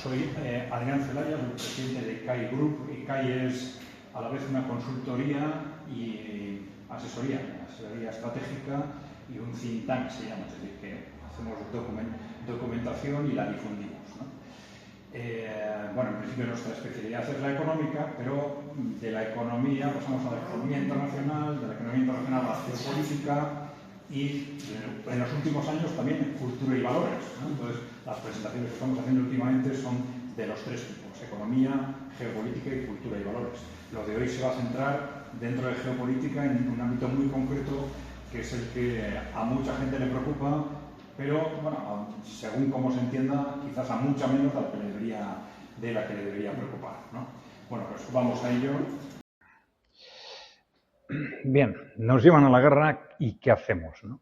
soy Adrián Celaya, soy presidente de CAI Group. Y CAI es a la vez una consultoría y asesoría estratégica y un think tank, se llama, es decir, que hacemos documentación y la difundimos, ¿no? Bueno, en principio nuestra especialidad es la económica, pero de la economía pasamos a la economía internacional, de la economía internacional a la geopolítica y en los últimos años también cultura y valores, ¿no? Entonces, las presentaciones que estamos haciendo últimamente son de los tres tipos: economía, geopolítica y cultura y valores. Lo de hoy se va a centrar dentro de geopolítica en un ámbito muy concreto, que es el que a mucha gente le preocupa, pero bueno, según cómo se entienda, quizás a mucha menos de la que le debería preocupar, ¿no? Bueno, pues vamos a ello. Bien, nos llevan a la guerra y ¿qué hacemos, no?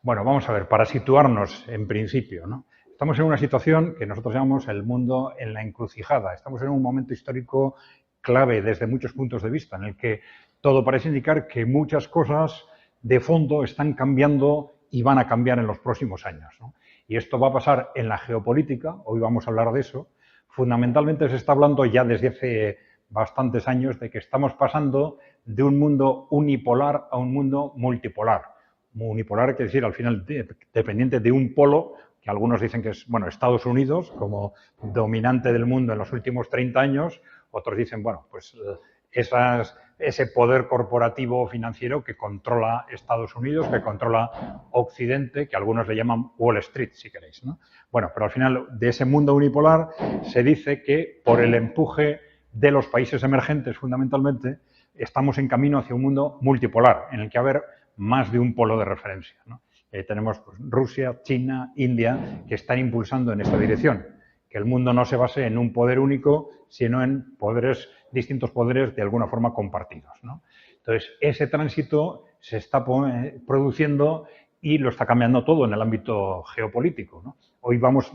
Bueno, vamos a ver, para situarnos en principio, ¿no? Estamos en una situación que nosotros llamamos el mundo en la encrucijada. Estamos en un momento histórico clave desde muchos puntos de vista, en el que todo parece indicar que muchas cosas de fondo están cambiando y van a cambiar en los próximos años, ¿no? Y esto va a pasar en la geopolítica, hoy vamos a hablar de eso. Fundamentalmente se está hablando ya desde hace bastantes años de que estamos pasando de un mundo unipolar a un mundo multipolar. Unipolar quiere decir, al final, dependiente de un polo, que algunos dicen que es, bueno, Estados Unidos como dominante del mundo en los últimos 30 años, otros dicen, bueno, pues ese poder corporativo financiero que controla Estados Unidos, que controla Occidente, que algunos le llaman Wall Street, si queréis, ¿no? Bueno, pero al final de ese mundo unipolar se dice que por el empuje de los países emergentes, fundamentalmente, estamos en camino hacia un mundo multipolar, en el que va a haber más de un polo de referencia, ¿no? Tenemos pues, Rusia, China, India, que están impulsando en esta dirección, que el mundo no se base en un poder único, sino en distintos poderes de alguna forma compartidos, ¿no? Entonces, ese tránsito se está produciendo y lo está cambiando todo en el ámbito geopolítico, ¿no?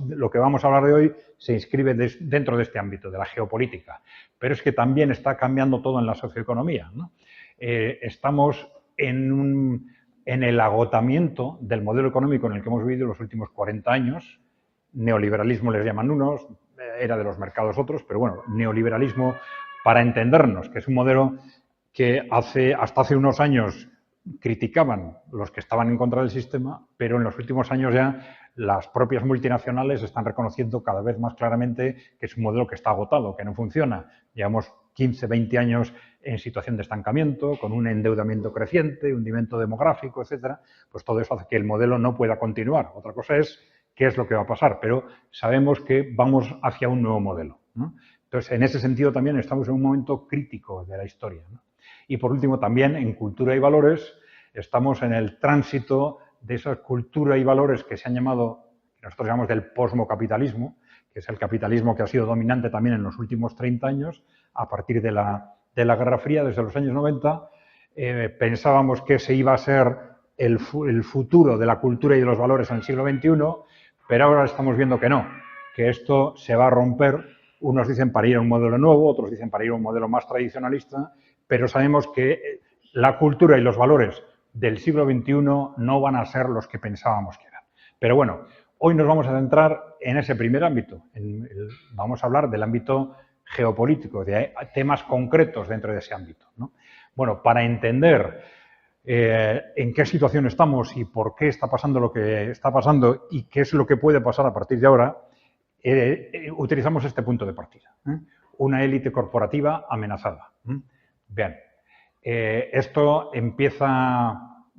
Lo que vamos a hablar de hoy se inscribe dentro de este ámbito, de la geopolítica, pero es que también está cambiando todo en la socioeconomía, ¿no? Estamos en el agotamiento del modelo económico en el que hemos vivido los últimos 40 años. Neoliberalismo les llaman unos, era de los mercados otros, pero bueno, neoliberalismo para entendernos, que es un modelo que hasta hace unos años criticaban los que estaban en contra del sistema, pero en los últimos años ya las propias multinacionales están reconociendo cada vez más claramente que es un modelo que está agotado, que no funciona. Llevamos 15, 20 años en situación de estancamiento, con un endeudamiento creciente, hundimiento demográfico, etcétera. Pues todo eso hace que el modelo no pueda continuar. Otra cosa es qué es lo que va a pasar, pero sabemos que vamos hacia un nuevo modelo, ¿no? Entonces, en ese sentido también estamos en un momento crítico de la historia, ¿no? Y por último, también en cultura y valores, estamos en el tránsito de esa cultura y valores que se han llamado, que nosotros llamamos del posmocapitalismo, que es el capitalismo que ha sido dominante también en los últimos 30 años, a partir de la Guerra Fría, desde los años 90, pensábamos que ese iba a ser el futuro de la cultura y de los valores en el siglo XXI, pero ahora estamos viendo que no, que esto se va a romper. Unos dicen para ir a un modelo nuevo, otros dicen para ir a un modelo más tradicionalista, pero sabemos que la cultura y los valores del siglo XXI no van a ser los que pensábamos que eran. Pero bueno, hoy nos vamos a centrar en ese primer ámbito. Vamos a hablar del ámbito geopolítico, de temas concretos dentro de ese ámbito, ¿no? Bueno, para entender en qué situación estamos y por qué está pasando lo que está pasando y qué es lo que puede pasar a partir de ahora, utilizamos este punto de partida, ¿eh? Una élite corporativa amenazada. Bien, esto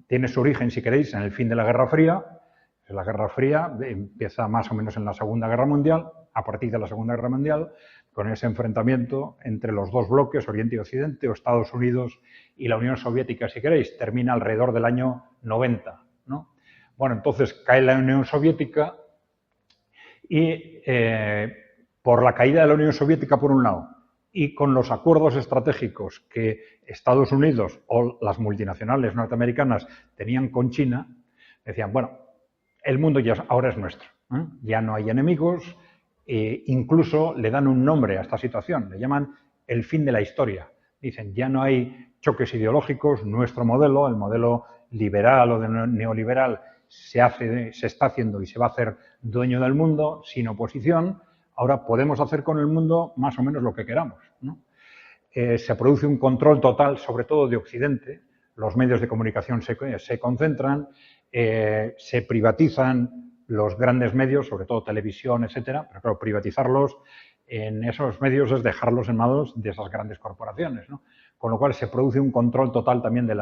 tiene su origen, si queréis, en el fin de la Guerra Fría. La Guerra Fría empieza más o menos en la Segunda Guerra Mundial, a partir de la Segunda Guerra Mundial, con ese enfrentamiento entre los dos bloques, Oriente y Occidente, o Estados Unidos y la Unión Soviética, si queréis, termina alrededor del año 90, ¿no? Bueno, entonces cae la Unión Soviética y por la caída de la Unión Soviética, por un lado, y con los acuerdos estratégicos que Estados Unidos o las multinacionales norteamericanas tenían con China, decían, bueno, el mundo ya ahora es nuestro, ¿eh? Ya no hay enemigos, incluso le dan un nombre a esta situación, le llaman el fin de la historia. Dicen, ya no hay choques ideológicos, nuestro modelo, el modelo liberal o neoliberal, se está haciendo y se va a hacer dueño del mundo sin oposición. ahora podemos hacer con el mundo más o menos lo que queramos, ¿no? Se produce un control total, sobre todo de Occidente, los medios de comunicación se concentran, se privatizan los grandes medios, sobre todo televisión, etcétera, pero claro, privatizarlos en esos medios es dejarlos en manos de esas grandes corporaciones, ¿no? Con lo cual se produce un control total también de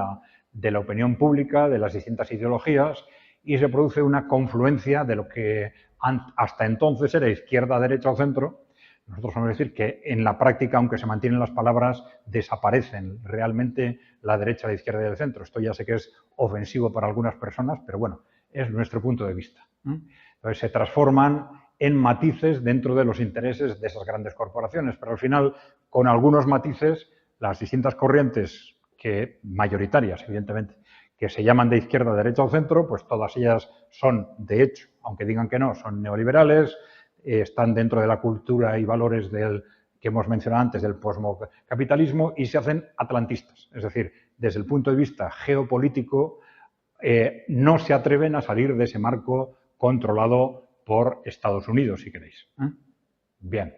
la opinión pública, de las distintas ideologías, y se produce una confluencia de lo que hasta entonces era izquierda, derecha o centro. Nosotros vamos a decir que en la práctica, aunque se mantienen las palabras, desaparecen realmente la derecha, la izquierda y el centro. Esto ya sé que es ofensivo para algunas personas, pero bueno, es nuestro punto de vista. Entonces se transforman en matices dentro de los intereses de esas grandes corporaciones, pero al final, con algunos matices, las distintas corrientes mayoritarias, evidentemente, que se llaman de izquierda, derecha o centro, pues todas ellas son, de hecho, aunque digan que no, son neoliberales, están dentro de la cultura y valores que hemos mencionado antes del posmocapitalismo y se hacen atlantistas. Es decir, desde el punto de vista geopolítico, no se atreven a salir de ese marco controlado por Estados Unidos, si queréis. Bien.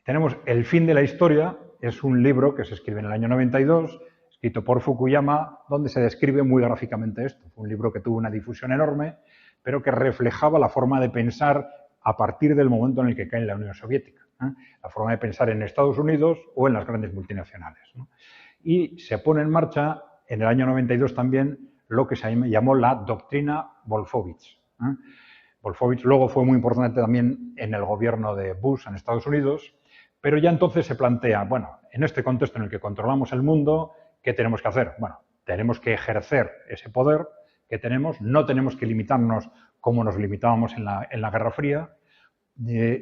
Tenemos El fin de la historia, es un libro que se escribe en el año 92, escrito por Fukuyama, donde se describe muy gráficamente esto. Fue un libro que tuvo una difusión enorme, pero que reflejaba la forma de pensar a partir del momento en el que cae en la Unión Soviética. La forma de pensar en Estados Unidos o en las grandes multinacionales, ¿no? Y se pone en marcha en el año 92 también lo que se llamó la doctrina Wolfowitz. Wolfowitz luego fue muy importante también en el gobierno de Bush en Estados Unidos, pero ya entonces se plantea, bueno, en este contexto en el que controlamos el mundo, ¿qué tenemos que hacer? Bueno, tenemos que ejercer ese poder que tenemos, no tenemos que limitarnos como nos limitábamos en la Guerra Fría.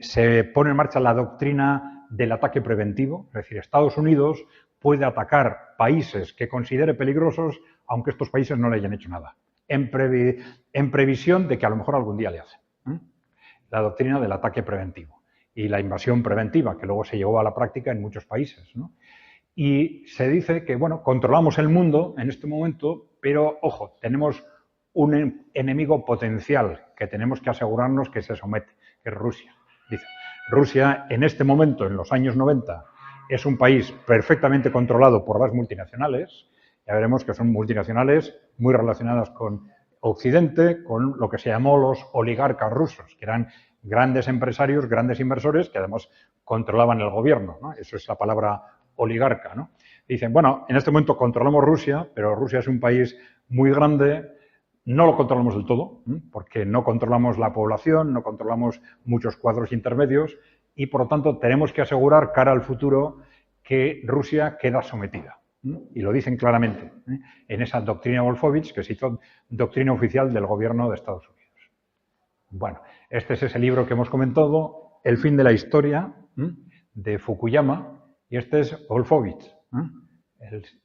Se pone en marcha la doctrina del ataque preventivo, es decir, Estados Unidos puede atacar países que considere peligrosos, aunque estos países no le hayan hecho nada, en previsión de que a lo mejor algún día le hacen. La doctrina del ataque preventivo y la invasión preventiva, que luego se llevó a la práctica en muchos países, ¿no? Y se dice que, bueno, controlamos el mundo en este momento, pero, ojo, tenemos un enemigo potencial que tenemos que asegurarnos que se somete, que es Rusia. Dice, Rusia en este momento, en los años 90, es un país perfectamente controlado por las multinacionales. Ya veremos que son multinacionales muy relacionadas con Occidente, con lo que se llamó los oligarcas rusos, que eran grandes empresarios, grandes inversores, que además controlaban el gobierno, ¿no? Eso es la palabra oligarca, ¿no? Dicen, bueno, en este momento controlamos Rusia, pero Rusia es un país muy grande, no lo controlamos del todo, porque no controlamos la población, no controlamos muchos cuadros intermedios y, por lo tanto, tenemos que asegurar cara al futuro que Rusia queda sometida. Y lo dicen claramente en esa doctrina Wolfowitz, que se hizo doctrina oficial del gobierno de Estados Unidos. Bueno, este es ese libro que hemos comentado, El fin de la historia, de Fukuyama, y este es Wolfowitz,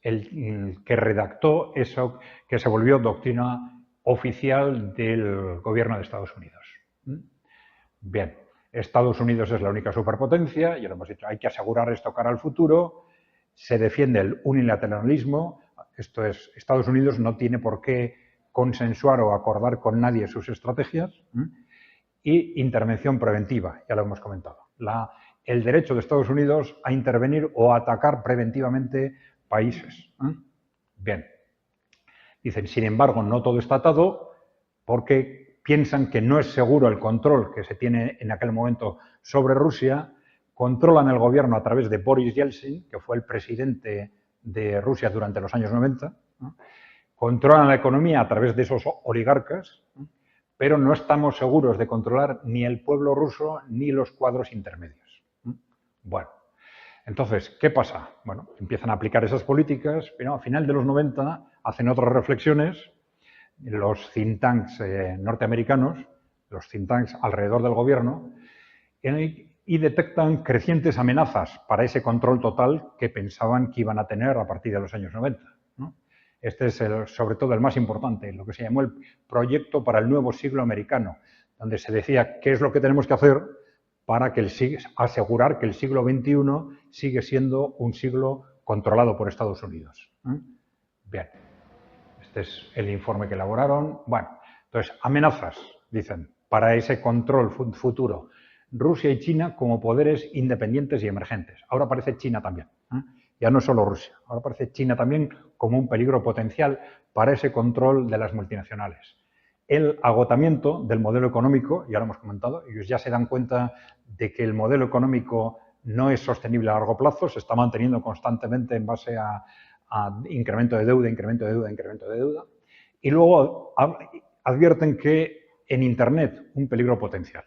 el que redactó eso que se volvió doctrina oficial del gobierno de Estados Unidos. Bien, Estados Unidos es la única superpotencia, ya lo hemos dicho, hay que asegurar esto cara al futuro, se defiende el unilateralismo, esto es, Estados Unidos no tiene por qué consensuar o acordar con nadie sus estrategias, y intervención preventiva, ya lo hemos comentado. El derecho de Estados Unidos a intervenir o a atacar preventivamente países. Bien. Dicen, sin embargo, no todo está atado porque piensan que no es seguro el control que se tiene en aquel momento sobre Rusia, controlan el gobierno a través de Boris Yeltsin, que fue el presidente de Rusia durante los años 90, controlan la economía a través de esos oligarcas, pero no estamos seguros de controlar ni el pueblo ruso ni los cuadros intermedios. Bueno, entonces, ¿qué pasa? Bueno, empiezan a aplicar esas políticas, pero a final de los 90 hacen otras reflexiones, los think tanks norteamericanos, los think tanks alrededor del gobierno, y detectan crecientes amenazas para ese control total que pensaban que iban a tener a partir de los años 90. Este es, sobre todo, el más importante, lo que se llamó el Proyecto para el Nuevo Siglo Americano, donde se decía qué es lo que tenemos que hacer para asegurar que el siglo XXI sigue siendo un siglo controlado por Estados Unidos. Bien, este es el informe que elaboraron. Bueno, entonces, amenazas, dicen, para ese control futuro. Rusia y China como poderes independientes y emergentes. Ahora aparece China también. Ya no es solo Rusia, ahora aparece China también como un peligro potencial para ese control de las multinacionales. El agotamiento del modelo económico, ya lo hemos comentado, ellos ya se dan cuenta de que el modelo económico no es sostenible a largo plazo, se está manteniendo constantemente en base a incremento de deuda, incremento de deuda, incremento de deuda. Y luego advierten que en Internet un peligro potencial.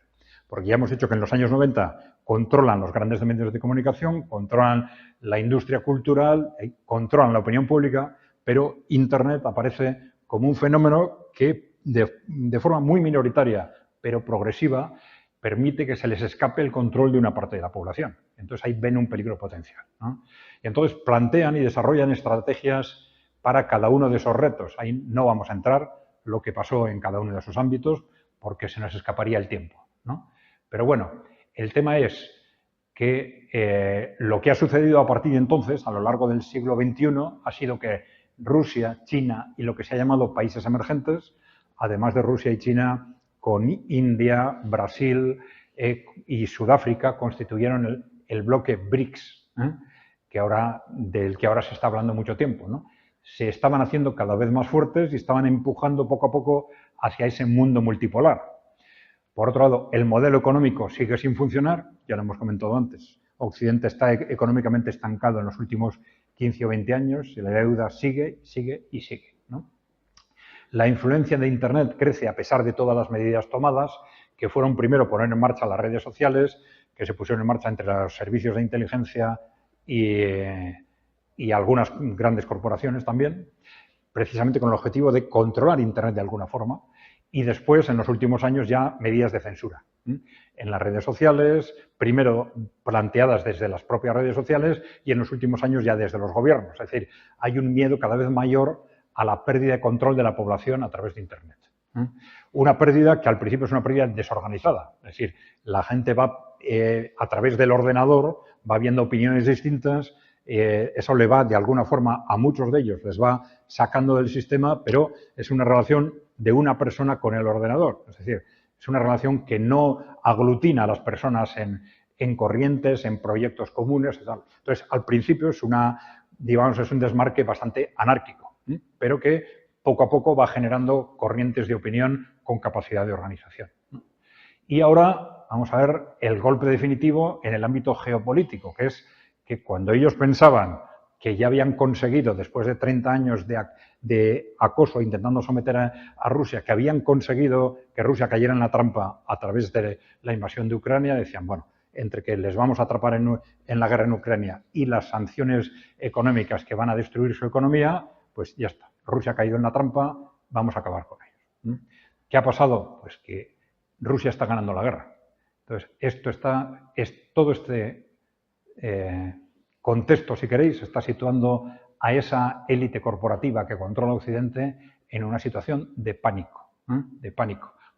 Porque ya hemos dicho que en los años 90 controlan los grandes medios de comunicación, controlan la industria cultural, controlan la opinión pública, pero Internet aparece como un fenómeno que de forma muy minoritaria, pero progresiva, permite que se les escape el control de una parte de la población. Entonces ahí ven un peligro potencial, ¿no? Y entonces plantean y desarrollan estrategias para cada uno de esos retos. Ahí no vamos a entrar lo que pasó en cada uno de esos ámbitos porque se nos escaparía el tiempo, ¿no? Pero bueno, el tema es que lo que ha sucedido a partir de entonces, a lo largo del siglo XXI, ha sido que Rusia, China y lo que se ha llamado países emergentes, además de Rusia y China, con India, Brasil y Sudáfrica, constituyeron el bloque BRICS, del que ahora se está hablando mucho tiempo, ¿no? Se estaban haciendo cada vez más fuertes y estaban empujando poco a poco hacia ese mundo multipolar. Por otro lado, el modelo económico sigue sin funcionar, ya lo hemos comentado antes. Occidente está económicamente estancado en los últimos 15 o 20 años y la deuda sigue, ¿no? La influencia de Internet crece a pesar de todas las medidas tomadas, que fueron primero poner en marcha las redes sociales, que se pusieron en marcha entre los servicios de inteligencia y algunas grandes corporaciones también, precisamente con el objetivo de controlar Internet de alguna forma, y después, en los últimos años, ya medidas de censura en las redes sociales, primero planteadas desde las propias redes sociales y en los últimos años ya desde los gobiernos. Es decir, hay un miedo cada vez mayor a la pérdida de control de la población a través de Internet. Una pérdida que al principio es una pérdida desorganizada. Es decir, la gente va a través del ordenador, va viendo opiniones distintas, eso le va de alguna forma a muchos de ellos, les va sacando del sistema, pero es una relación de una persona con el ordenador. Es decir, es una relación que no aglutina a las personas en corrientes, en proyectos comunes y tal. Entonces, al principio es es un desmarque bastante anárquico, pero que poco a poco va generando corrientes de opinión con capacidad de organización. Y ahora vamos a ver el golpe definitivo en el ámbito geopolítico, que es que cuando ellos pensaban que ya habían conseguido, después de 30 años de acoso intentando someter a Rusia, que habían conseguido que Rusia cayera en la trampa a través de la invasión de Ucrania, decían, bueno, entre que les vamos a atrapar en la guerra en Ucrania y las sanciones económicas que van a destruir su economía, pues ya está. Rusia ha caído en la trampa, vamos a acabar con ellos. ¿Qué ha pasado? Pues que Rusia está ganando la guerra. Entonces, todo este contexto, si queréis, se está situando a esa élite corporativa que controla Occidente en una situación de pánico,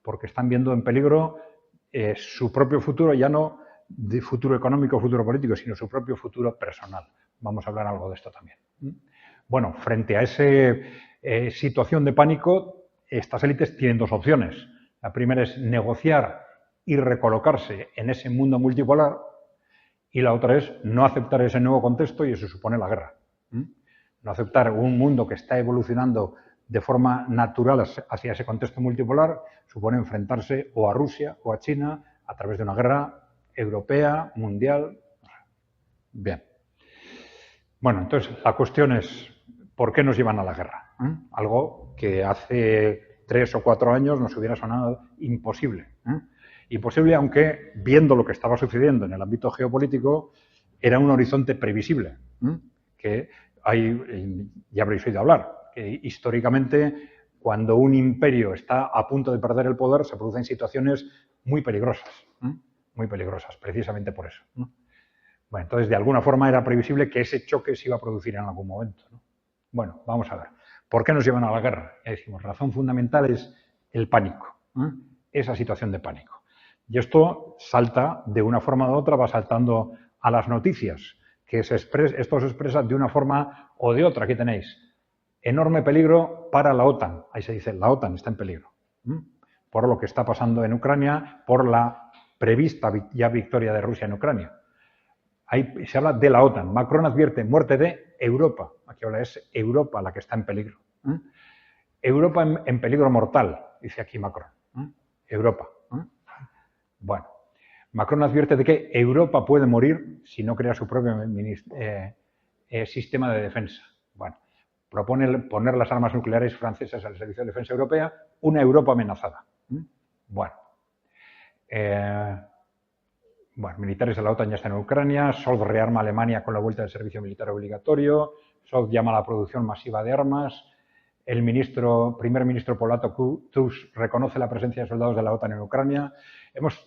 porque están viendo en peligro su propio futuro, ya no de futuro económico o futuro político, sino su propio futuro personal. Vamos a hablar algo de esto también. Bueno, frente a esa situación de pánico, estas élites tienen dos opciones. La primera es negociar y recolocarse en ese mundo multipolar, y la otra es no aceptar ese nuevo contexto y eso supone la guerra. No aceptar un mundo que está evolucionando de forma natural hacia ese contexto multipolar supone enfrentarse o a Rusia o a China a través de una guerra europea, mundial. Bien. Bueno, entonces la cuestión es ¿por qué nos llevan a la guerra? Algo que hace 3 o 4 años nos hubiera sonado imposible. Imposible, aunque viendo lo que estaba sucediendo en el ámbito geopolítico, era un horizonte previsible, que ya habréis oído hablar, que históricamente cuando un imperio está a punto de perder el poder se producen situaciones muy peligrosas, precisamente por eso. Bueno, entonces de alguna forma era previsible que ese choque se iba a producir en algún momento. Bueno, vamos a ver. ¿Por qué nos llevan a la guerra? Ya decimos, razón fundamental es el pánico, esa situación de pánico. Y esto salta de una forma u otra, va saltando a las noticias, que esto se expresa de una forma o de otra. Aquí tenéis, enorme peligro para la OTAN. Ahí se dice, la OTAN está en peligro. Por lo que está pasando en Ucrania, por la prevista ya victoria de Rusia en Ucrania. Ahí se habla de la OTAN. Macron advierte muerte de Europa. Aquí habla es Europa la que está en peligro. Europa en peligro mortal, dice aquí Macron. Europa. Bueno, Macron advierte de que Europa puede morir si no crea su propio sistema de defensa. Bueno, propone poner las armas nucleares francesas al servicio de defensa europea, una Europa amenazada. Bueno, militares de la OTAN ya están en Ucrania, Scholz rearma a Alemania con la vuelta del servicio militar obligatorio, Scholz llama a la producción masiva de armas, el primer ministro polaco Tusk reconoce la presencia de soldados de la OTAN en Ucrania.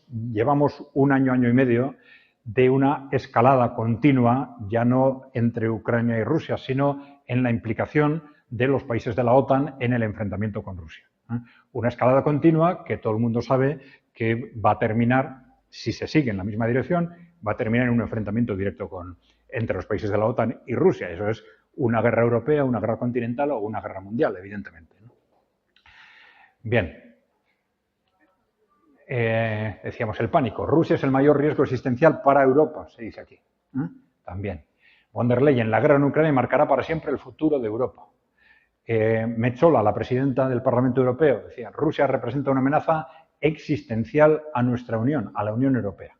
Llevamos un año y medio de una escalada continua, ya no entre Ucrania y Rusia, sino en la implicación de los países de la OTAN en el enfrentamiento con Rusia. Una escalada continua que todo el mundo sabe que va a terminar, si se sigue en la misma dirección, va a terminar en un enfrentamiento directo entre los países de la OTAN y Rusia. Eso es una guerra europea, una guerra continental o una guerra mundial, evidentemente. Bien. Decíamos el pánico. Rusia es el mayor riesgo existencial para Europa, se dice aquí. También. Von der Leyen, la guerra en Ucrania marcará para siempre el futuro de Europa. Metsola, la presidenta del Parlamento Europeo, decía, Rusia representa una amenaza existencial a nuestra Unión, a la Unión Europea.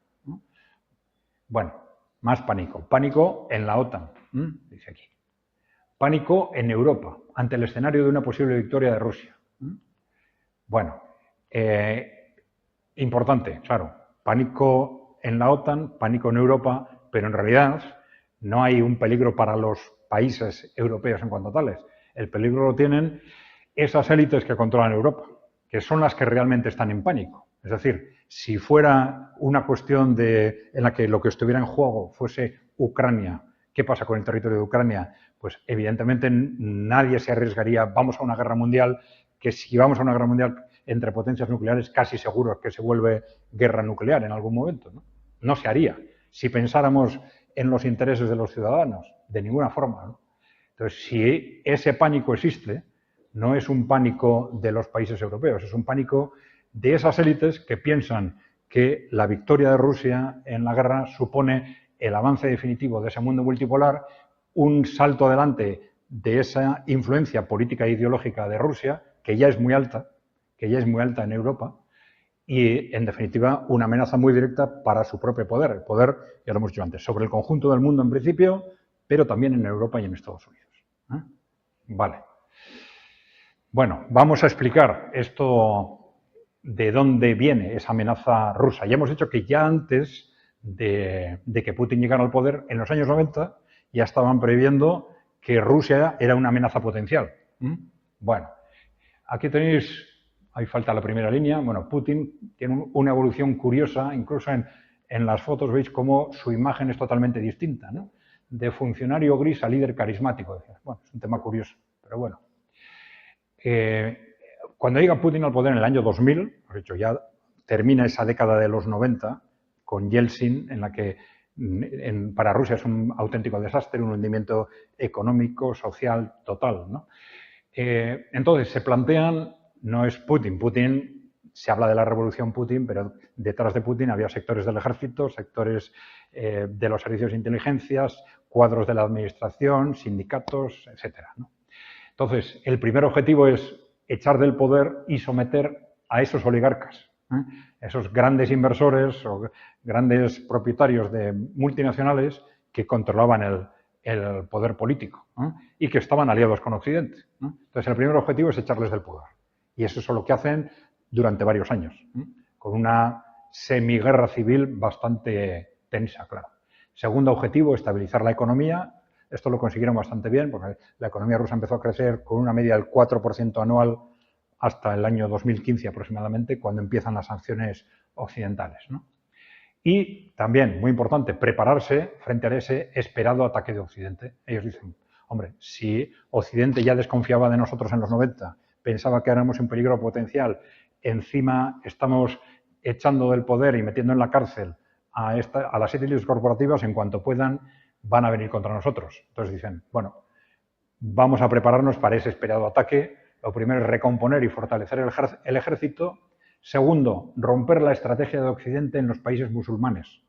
Bueno, más pánico. Pánico en la OTAN, dice aquí. Pánico en Europa, ante el escenario de una posible victoria de Rusia. Bueno, importante, claro, pánico en la OTAN, pánico en Europa, pero en realidad no hay un peligro para los países europeos en cuanto a tales. El peligro lo tienen esas élites que controlan Europa, que son las que realmente están en pánico. Es decir, si fuera una cuestión en la que lo que estuviera en juego fuese Ucrania, ¿qué pasa con el territorio de Ucrania? Pues evidentemente nadie se arriesgaría, vamos a una guerra mundial, que si vamos a una guerra mundial entre potencias nucleares, casi seguro que se vuelve guerra nuclear en algún momento. No se haría. Si pensáramos en los intereses de los ciudadanos, de ninguna forma, ¿no? Entonces, si ese pánico existe, no es un pánico de los países europeos, es un pánico de esas élites que piensan que la victoria de Rusia en la guerra supone el avance definitivo de ese mundo multipolar, un salto adelante de esa influencia política e ideológica de Rusia, que ya es muy alta en Europa, y, en definitiva, una amenaza muy directa para su propio poder. El poder, ya lo hemos dicho antes, sobre el conjunto del mundo en principio, pero también en Europa y en Estados Unidos. Vale. Bueno, vamos a explicar esto de dónde viene esa amenaza rusa. Ya hemos dicho que ya antes de que Putin llegara al poder, en los años 90, ya estaban previendo que Rusia era una amenaza potencial. Bueno, aquí tenéis, ahí falta la primera línea. Bueno, Putin tiene una evolución curiosa, incluso en las fotos veis cómo su imagen es totalmente distinta, ¿no? De funcionario gris a líder carismático. Bueno, es un tema curioso, pero bueno. Cuando llega Putin al poder en el año 2000, por hecho, ya termina esa década de los 90 con Yeltsin, en la que para Rusia es un auténtico desastre, un hundimiento económico, social, total, ¿no? Entonces se plantean, no es Putin, se habla de la revolución Putin, pero detrás de Putin había sectores del ejército, sectores de los servicios de inteligencias, cuadros de la administración, sindicatos, etcétera, ¿no? Entonces, el primer objetivo es echar del poder y someter a esos oligarcas, esos grandes inversores o grandes propietarios de multinacionales que controlaban el poder político y que estaban aliados con Occidente. Entonces, el primer objetivo es echarles del poder. Y eso es lo que hacen durante varios años, con una semiguerra civil bastante tensa, claro. Segundo objetivo, estabilizar la economía. Esto lo consiguieron bastante bien, porque la economía rusa empezó a crecer con una media del 4% anual hasta el año 2015 aproximadamente, cuando empiezan las sanciones occidentales, ¿no? Y también, muy importante, prepararse frente a ese esperado ataque de Occidente. Ellos dicen, hombre, si Occidente ya desconfiaba de nosotros en los 90, pensaba que éramos un peligro potencial, encima estamos echando del poder y metiendo en la cárcel a las élites corporativas, en cuanto puedan, van a venir contra nosotros. Entonces dicen, bueno, vamos a prepararnos para ese esperado ataque. Lo primero es recomponer y fortalecer el ejército. Segundo, romper la estrategia de Occidente en los países musulmanes.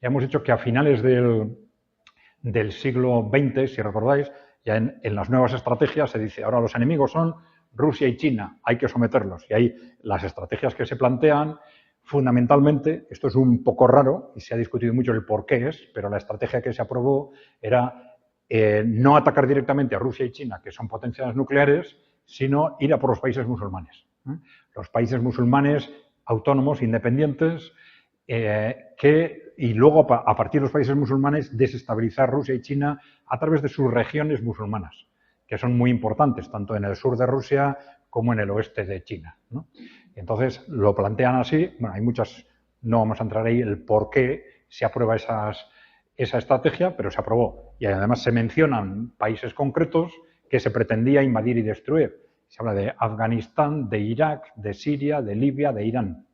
Ya hemos dicho que a finales del siglo XX, si recordáis, ya en las nuevas estrategias se dice, ahora los enemigos son Rusia y China, hay que someterlos. Y ahí las estrategias que se plantean, fundamentalmente, esto es un poco raro y se ha discutido mucho el por qué es, pero la estrategia que se aprobó era no atacar directamente a Rusia y China, que son potencias nucleares, sino ir a por los países musulmanes. Los países musulmanes autónomos, independientes, y luego, a partir de los países musulmanes, desestabilizar Rusia y China a través de sus regiones musulmanas, que son muy importantes, tanto en el sur de Rusia como en el oeste de China, ¿no? Entonces, lo plantean así. Bueno, hay muchas, no vamos a entrar ahí el por qué se aprueba esa estrategia, pero se aprobó. Y además se mencionan países concretos que se pretendía invadir y destruir. Se habla de Afganistán, de Irak, de Siria, de Libia, de Irán.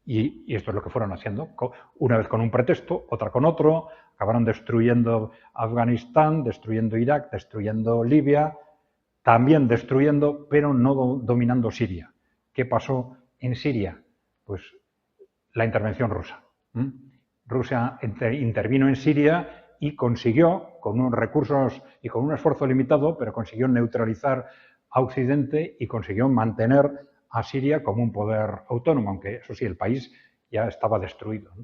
Y esto es lo que fueron haciendo, una vez con un pretexto, otra con otro. Acabaron destruyendo Afganistán, destruyendo Irak, destruyendo Libia, también destruyendo, pero no dominando Siria. ¿Qué pasó en Siria? Pues la intervención rusa. Rusia intervino en Siria y consiguió, con unos recursos y con un esfuerzo limitado, pero consiguió neutralizar a Occidente y consiguió mantener a Siria como un poder autónomo, aunque eso sí, el país ya estaba destruido, ¿no?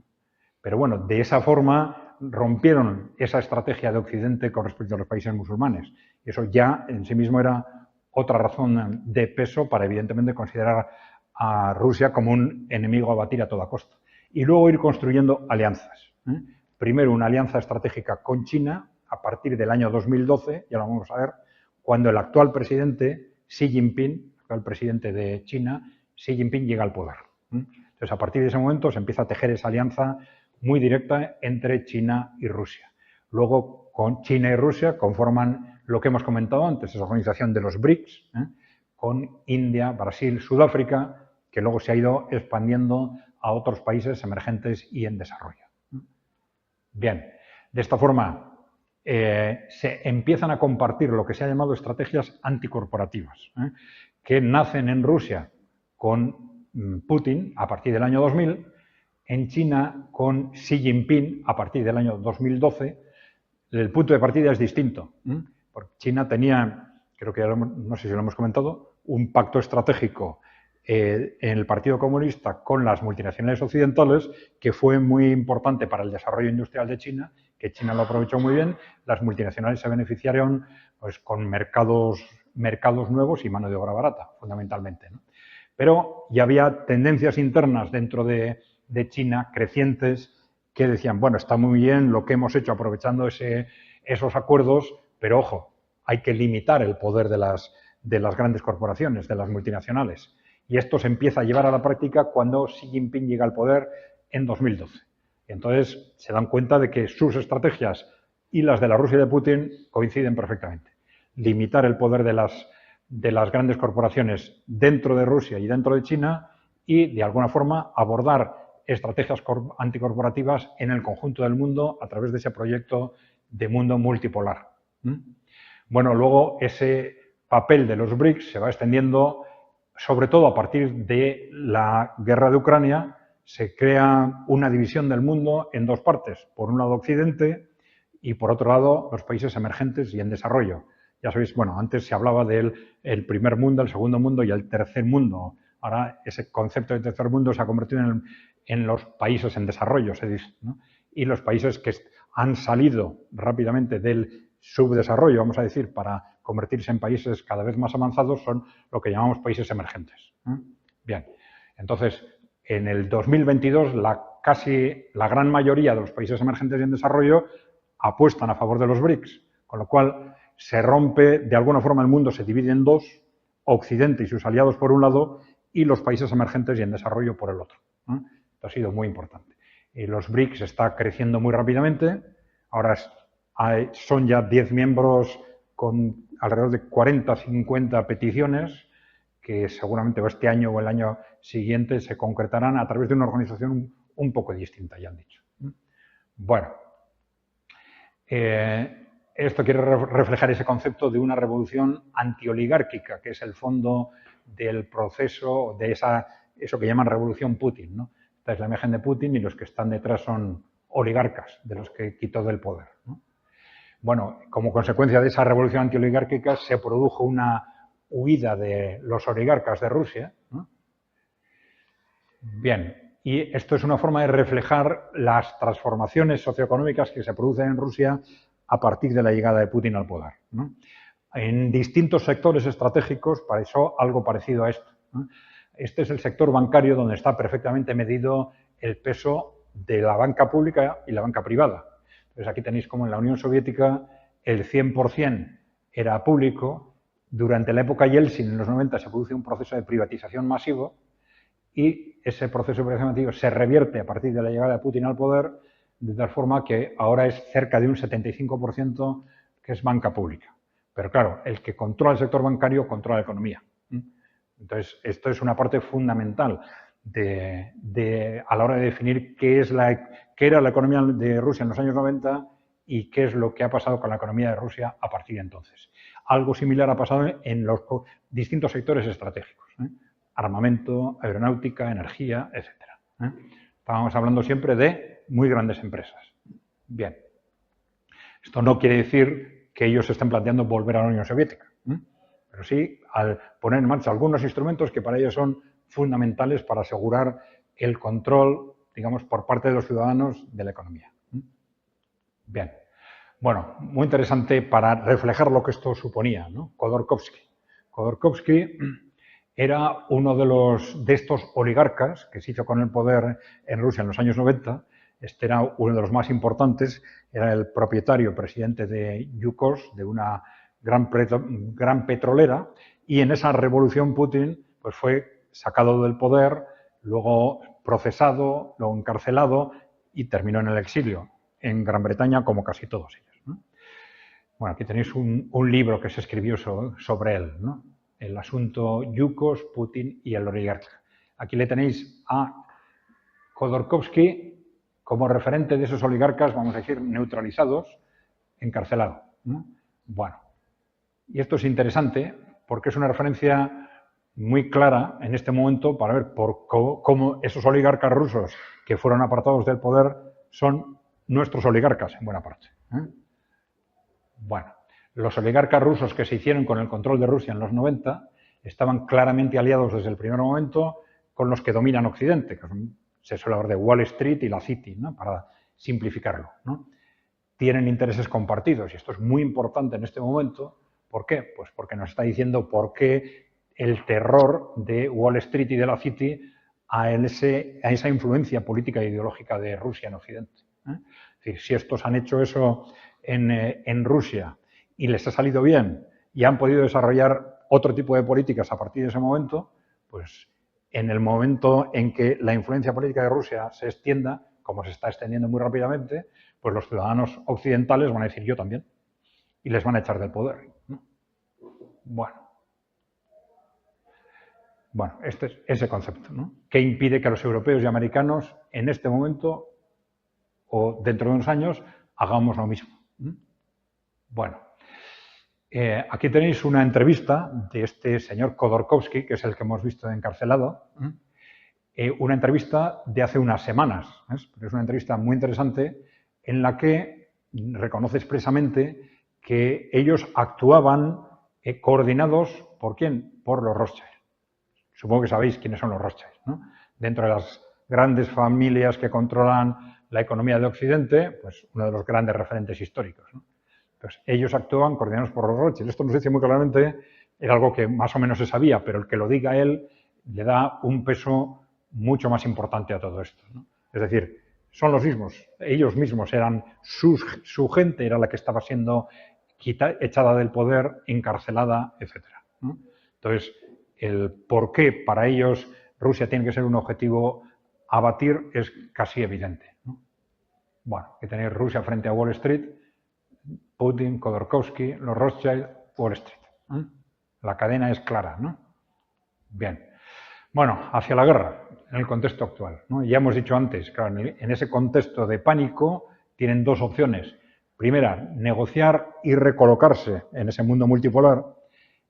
Pero bueno, de esa forma rompieron esa estrategia de Occidente con respecto a los países musulmanes. Y eso ya en sí mismo era otra razón de peso para, evidentemente, considerar a Rusia como un enemigo a batir a toda costa. Y luego ir construyendo alianzas. Primero una alianza estratégica con China a partir del año 2012, ya lo vamos a ver, cuando el actual presidente Xi Jinping, el presidente de China, Xi Jinping, llega al poder. Entonces, a partir de ese momento se empieza a tejer esa alianza muy directa entre China y Rusia. Luego, con China y Rusia conforman lo que hemos comentado antes, esa organización de los BRICS, con India, Brasil, Sudáfrica, que luego se ha ido expandiendo a otros países emergentes y en desarrollo. Bien, de esta forma se empiezan a compartir lo que se ha llamado estrategias anticorporativas, que nacen en Rusia con Putin a partir del año 2000, en China con Xi Jinping a partir del año 2012. El punto de partida es distinto, porque China tenía, creo que no sé si lo hemos comentado, un pacto estratégico en el Partido Comunista con las multinacionales occidentales que fue muy importante para el desarrollo industrial de China, que China lo aprovechó muy bien. Las multinacionales se beneficiaron pues, con mercados nuevos y mano de obra barata, fundamentalmente, ¿no? Pero ya había tendencias internas dentro de China crecientes que decían, bueno, está muy bien lo que hemos hecho aprovechando esos acuerdos, pero ojo, hay que limitar el poder de las grandes corporaciones, de las multinacionales. Y esto se empieza a llevar a la práctica cuando Xi Jinping llega al poder en 2012. Y entonces se dan cuenta de que sus estrategias y las de la Rusia de Putin coinciden perfectamente. Limitar el poder de las grandes corporaciones dentro de Rusia y dentro de China y, de alguna forma, abordar estrategias anticorporativas en el conjunto del mundo a través de ese proyecto de mundo multipolar. Bueno, luego ese papel de los BRICS se va extendiendo, sobre todo a partir de la guerra de Ucrania. Se crea una división del mundo en dos partes. Por un lado Occidente y por otro lado los países emergentes y en desarrollo. Ya sabéis, bueno, antes se hablaba del primer mundo, el segundo mundo y el tercer mundo. Ahora ese concepto de tercer mundo se ha convertido en los países en desarrollo, se dice, ¿no? Y los países que han salido rápidamente del subdesarrollo, vamos a decir, para convertirse en países cada vez más avanzados, son lo que llamamos países emergentes. Bien, entonces, en el 2022, la gran mayoría de los países emergentes y en desarrollo apuestan a favor de los BRICS, con lo cual se rompe, de alguna forma el mundo se divide en dos, Occidente y sus aliados por un lado, y los países emergentes y en desarrollo por el otro. Esto ha sido muy importante. Y los BRICS está creciendo muy rápidamente. Ahora son ya 10 miembros con alrededor de 40, 50 peticiones que seguramente o este año o el año siguiente se concretarán a través de una organización un poco distinta, ya han dicho. Bueno, esto quiere reflejar ese concepto de una revolución antioligárquica, que es el fondo del proceso, de esa eso que llaman revolución Putin, ¿no? Esta es la imagen de Putin y los que están detrás son oligarcas, de los que quitó del poder, ¿no? Bueno, como consecuencia de esa revolución antioligárquica se produjo una huida de los oligarcas de Rusia, ¿no? Bien, y esto es una forma de reflejar las transformaciones socioeconómicas que se producen en Rusia a partir de la llegada de Putin al poder, ¿no? En distintos sectores estratégicos pasó algo parecido a esto, ¿no? Este es el sector bancario donde está perfectamente medido el peso de la banca pública y la banca privada. Entonces aquí tenéis como en la Unión Soviética el 100% era público. Durante la época Yeltsin, en los 90, se produce un proceso de privatización masivo y ese proceso de privatización masivo se revierte a partir de la llegada de Putin al poder, de tal forma que ahora es cerca de un 75% que es banca pública. Pero claro, el que controla el sector bancario controla la economía. Entonces, esto es una parte fundamental a la hora de definir qué era la economía de Rusia en los años 90 y qué es lo que ha pasado con la economía de Rusia a partir de entonces. Algo similar ha pasado en los distintos sectores estratégicos, ¿eh? Armamento, aeronáutica, energía, etc. Estábamos hablando siempre de muy grandes empresas. Bien. Esto no quiere decir que ellos estén planteando volver a la Unión Soviética, pero sí al poner en marcha algunos instrumentos que para ellos son fundamentales para asegurar el control, digamos, por parte de los ciudadanos de la economía. Bien. Bueno, muy interesante para reflejar lo que esto suponía, ¿no? Khodorkovsky. Khodorkovsky era uno de estos oligarcas que se hizo con el poder en Rusia en los años 90. Este era uno de los más importantes, era el propietario, presidente de Yukos, de una gran petrolera, y en esa revolución Putin pues fue sacado del poder, luego procesado, luego encarcelado y terminó en el exilio, en Gran Bretaña, como casi todos ellos, ¿no? Bueno, aquí tenéis un libro que se escribió sobre él, ¿no? El asunto Yukos, Putin y el oligarca. Aquí le tenéis a Khodorkovsky como referente de esos oligarcas, vamos a decir, neutralizados, encarcelado, ¿no? Bueno, y esto es interesante porque es una referencia muy clara en este momento para ver cómo esos oligarcas rusos que fueron apartados del poder son nuestros oligarcas en buena parte, ¿eh? Bueno, los oligarcas rusos que se hicieron con el control de Rusia en los 90 estaban claramente aliados desde el primer momento con los que dominan Occidente, que se suele hablar de Wall Street y la City, ¿no? Para simplificarlo, ¿no? Tienen intereses compartidos y esto es muy importante en este momento. ¿Por qué? Pues porque nos está diciendo por qué el terror de Wall Street y de la City a esa influencia política e ideológica de Rusia en Occidente, ¿eh? Es decir, si estos han hecho eso en Rusia y les ha salido bien y han podido desarrollar otro tipo de políticas a partir de ese momento, pues en el momento en que la influencia política de Rusia se extienda, como se está extendiendo muy rápidamente, pues los ciudadanos occidentales van a decir yo también y les van a echar del poder, ¿no? Bueno, este es ese concepto, ¿no? Que impide que los europeos y americanos en este momento o dentro de unos años hagamos lo mismo. Bueno, aquí tenéis una entrevista de este señor Khodorkovsky, que es el que hemos visto encarcelado, una entrevista de hace unas semanas, ¿ves? Es una entrevista muy interesante en la que reconoce expresamente que ellos actuaban coordinados, ¿por quién? Por los Rothschild. Supongo que sabéis quiénes son los Rothschild, ¿no? Dentro de las grandes familias que controlan la economía de Occidente, pues uno de los grandes referentes históricos, ¿no? Pues ellos actúan coordinados por los Rothschild. Esto nos dice muy claramente, era algo que más o menos se sabía, pero el que lo diga él le da un peso mucho más importante a todo esto, ¿no? Es decir, son los mismos, ellos mismos eran, su gente era la que estaba siendo echada del poder, encarcelada, etc., ¿no? Entonces, el por qué para ellos Rusia tiene que ser un objetivo a batir es casi evidente, ¿no? Bueno, que tenéis Rusia frente a Wall Street, Putin, Khodorkovsky, los Rothschild, Wall Street, ¿eh? La cadena es clara, ¿no? Bien. Bueno, hacia la guerra, en el contexto actual, ¿no? Ya hemos dicho antes, claro, en ese contexto de pánico tienen dos opciones. Primera, negociar y recolocarse en ese mundo multipolar.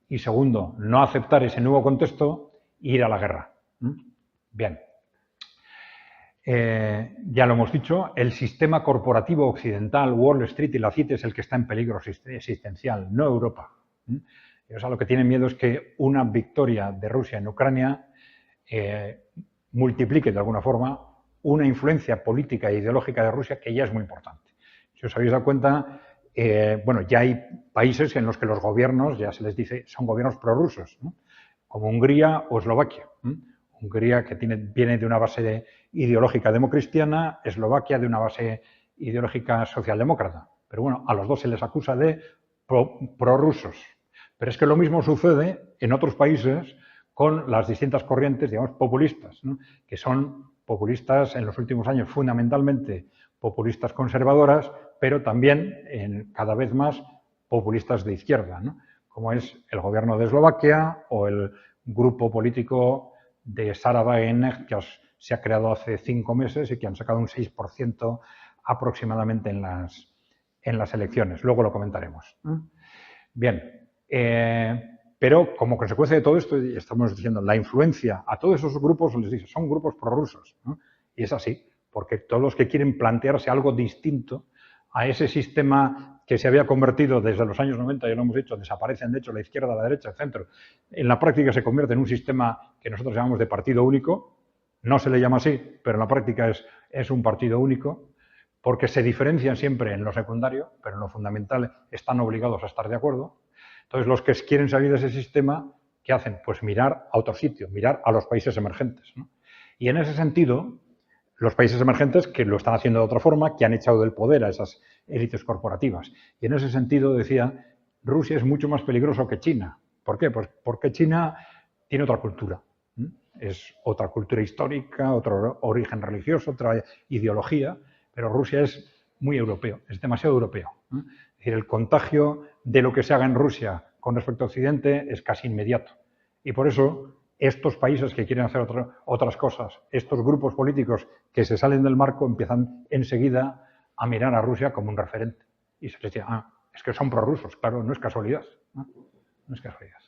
Y segundo, no aceptar ese nuevo contexto e ir a la guerra, ¿eh? Bien. Ya lo hemos dicho, el sistema corporativo occidental, Wall Street y la CIT es el que está en peligro existencial, no Europa. O sea, lo que tienen miedo es que una victoria de Rusia en Ucrania multiplique de alguna forma una influencia política e ideológica de Rusia que ya es muy importante. Si os habéis dado cuenta, bueno, ya hay países en los que los gobiernos, ya se les dice, son gobiernos prorrusos, ¿no? Como Hungría o Eslovaquia. Hungría, que viene de una base ideológica democristiana, Eslovaquia de una base ideológica socialdemócrata. Pero bueno, a los dos se les acusa de prorrusos. Pero es que lo mismo sucede en otros países con las distintas corrientes, digamos, populistas, ¿no? Que son populistas en los últimos años fundamentalmente populistas conservadoras, pero también cada vez más populistas de izquierda, ¿no? Como es el gobierno de Eslovaquia o el grupo político de Sara Wagenknecht, que se ha creado hace 5 meses y que han sacado un 6% aproximadamente en las elecciones. Luego lo comentaremos. Bien, pero como consecuencia de todo esto, estamos diciendo, la influencia a todos esos grupos, les dice, son grupos prorrusos, ¿no? Y es así, porque todos los que quieren plantearse algo distinto a ese sistema que se había convertido desde los años 90, ya lo hemos dicho, desaparecen de hecho la izquierda, la derecha, el centro. En la práctica se convierte en un sistema que nosotros llamamos de partido único. No se le llama así, pero en la práctica es un partido único, porque se diferencian siempre en lo secundario, pero en lo fundamental están obligados a estar de acuerdo. Entonces, los que quieren salir de ese sistema, ¿qué hacen? Pues mirar a otro sitio, mirar a los países emergentes, ¿no? Y en ese sentido, los países emergentes que lo están haciendo de otra forma, que han echado del poder a esas élites corporativas. Y en ese sentido, decía, Rusia es mucho más peligroso que China. ¿Por qué? Pues porque China tiene otra cultura. Es otra cultura histórica, otro origen religioso, otra ideología, pero Rusia es muy europeo, es demasiado europeo. Es decir, el contagio de lo que se haga en Rusia con respecto a Occidente es casi inmediato. Y por eso estos países que quieren hacer otras cosas, estos grupos políticos que se salen del marco, empiezan enseguida a mirar a Rusia como un referente. Y se les dice, es que son prorrusos. Claro, no es casualidad. No es casualidad.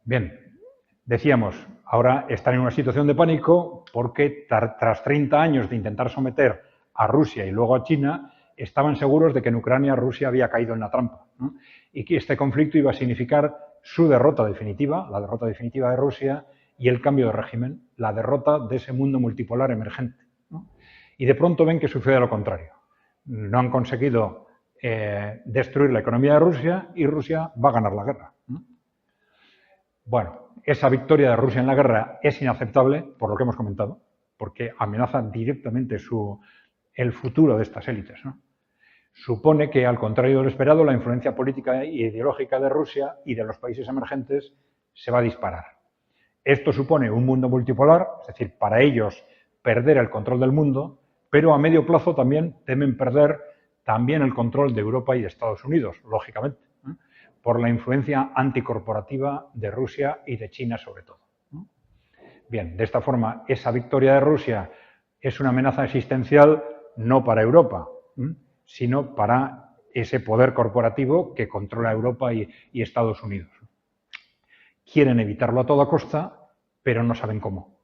Bien, decíamos, ahora están en una situación de pánico porque tras 30 años de intentar someter a Rusia y luego a China, estaban seguros de que en Ucrania Rusia había caído en la trampa, ¿no? Y que este conflicto iba a significar su derrota definitiva, la derrota definitiva de Rusia y el cambio de régimen, la derrota de ese mundo multipolar emergente, ¿no? Y de pronto ven que sucede lo contrario. No han conseguido destruir la economía de Rusia y Rusia va a ganar la guerra, ¿no? Bueno, esa victoria de Rusia en la guerra es inaceptable por lo que hemos comentado, porque amenaza directamente el futuro de estas élites, ¿no? Supone que, al contrario de lo esperado, la influencia política e ideológica de Rusia y de los países emergentes se va a disparar. Esto supone un mundo multipolar, es decir, para ellos perder el control del mundo, pero a medio plazo también temen perder también el control de Europa y de Estados Unidos, lógicamente, ¿no? Por la influencia anticorporativa de Rusia y de China sobre todo, ¿no? Bien, de esta forma, esa victoria de Rusia es una amenaza existencial no para Europa, sino para ese poder corporativo que controla Europa y Estados Unidos. Quieren evitarlo a toda costa, pero no saben cómo.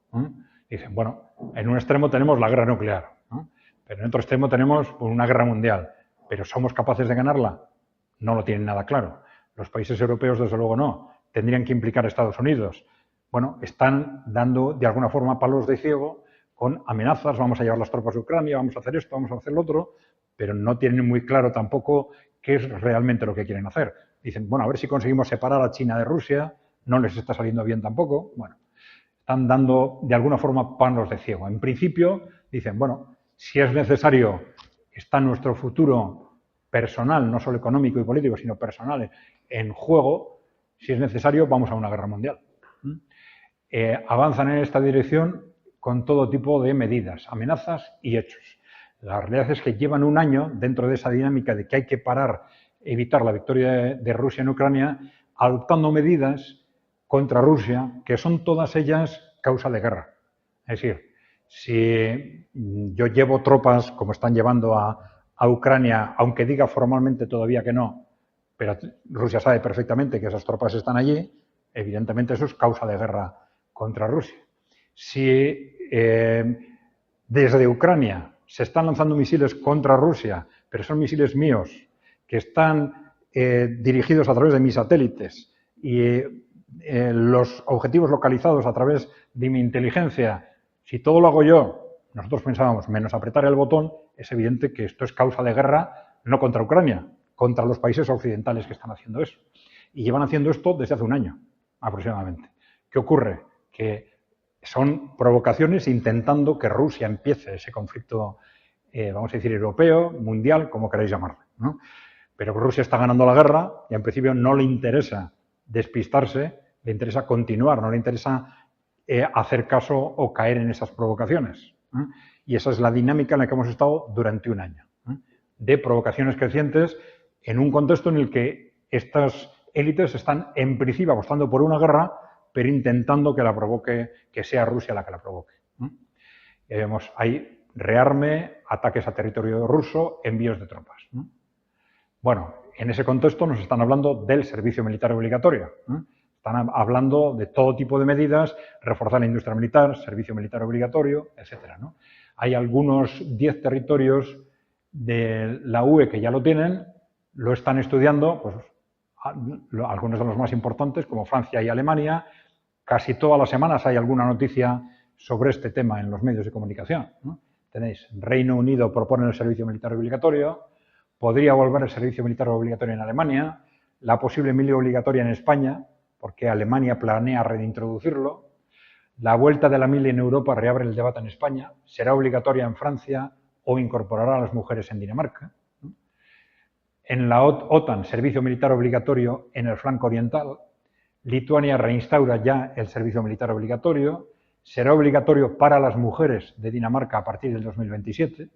Dicen, bueno, en un extremo tenemos la guerra nuclear, ¿no? Pero en otro extremo tenemos una guerra mundial. ¿Pero somos capaces de ganarla? No lo tienen nada claro. Los países europeos, desde luego, no. Tendrían que implicar a Estados Unidos. Bueno, están dando, de alguna forma, palos de ciego con amenazas. Vamos a llevar las tropas de Ucrania, vamos a hacer esto, vamos a hacer lo otro, pero no tienen muy claro tampoco qué es realmente lo que quieren hacer. Dicen, bueno, a ver si conseguimos separar a China de Rusia, no les está saliendo bien tampoco. Bueno, están dando, de alguna forma, palos de ciego. En principio, dicen, bueno, si es necesario, está nuestro futuro personal, no solo económico y político, sino personal, en juego, si es necesario, vamos a una guerra mundial. Avanzan en esta dirección con todo tipo de medidas, amenazas y hechos. La realidad es que llevan un año dentro de esa dinámica de que hay que parar, evitar la victoria de Rusia en Ucrania, adoptando medidas contra Rusia que son todas ellas causa de guerra. Es decir, si yo llevo tropas como están llevando a Ucrania, aunque diga formalmente todavía que no, pero Rusia sabe perfectamente que esas tropas están allí, evidentemente eso es causa de guerra contra Rusia. Si desde Ucrania se están lanzando misiles contra Rusia, pero son misiles míos, que están dirigidos a través de mis satélites y los objetivos localizados a través de mi inteligencia, si todo lo hago yo, nosotros pensábamos, menos apretar el botón, es evidente que esto es causa de guerra, no contra Ucrania, contra los países occidentales que están haciendo eso. Y llevan haciendo esto desde hace un año, aproximadamente. ¿Qué ocurre? Que son provocaciones intentando que Rusia empiece ese conflicto, vamos a decir, europeo, mundial, como queráis llamarlo, ¿no? Pero Rusia está ganando la guerra y en principio no le interesa despistarse, le interesa continuar, no le interesa hacer caso o caer en esas provocaciones. Y esa es la dinámica en la que hemos estado durante un año, de provocaciones crecientes en un contexto en el que estas élites están en principio apostando por una guerra, pero intentando que la provoque, que sea Rusia la que la provoque. Vemos, hay rearme, ataques a territorio ruso, envíos de tropas. Bueno, en ese contexto nos están hablando del servicio militar obligatorio. Están hablando de todo tipo de medidas, reforzar la industria militar, servicio militar obligatorio, etc. Hay algunos 10 territorios de la UE que ya lo tienen, lo están estudiando, pues, algunos de los más importantes, como Francia y Alemania. Casi todas las semanas hay alguna noticia sobre este tema en los medios de comunicación. Tenéis, Reino Unido propone el servicio militar obligatorio, podría volver el servicio militar obligatorio en Alemania, la posible mili obligatoria en España, porque Alemania planea reintroducirlo, la vuelta de la mili en Europa reabre el debate en España, será obligatoria en Francia o incorporará a las mujeres en Dinamarca. En la OTAN, servicio militar obligatorio en el flanco oriental. Lituania reinstaura ya el servicio militar obligatorio. Será obligatorio para las mujeres de Dinamarca a partir del 2027.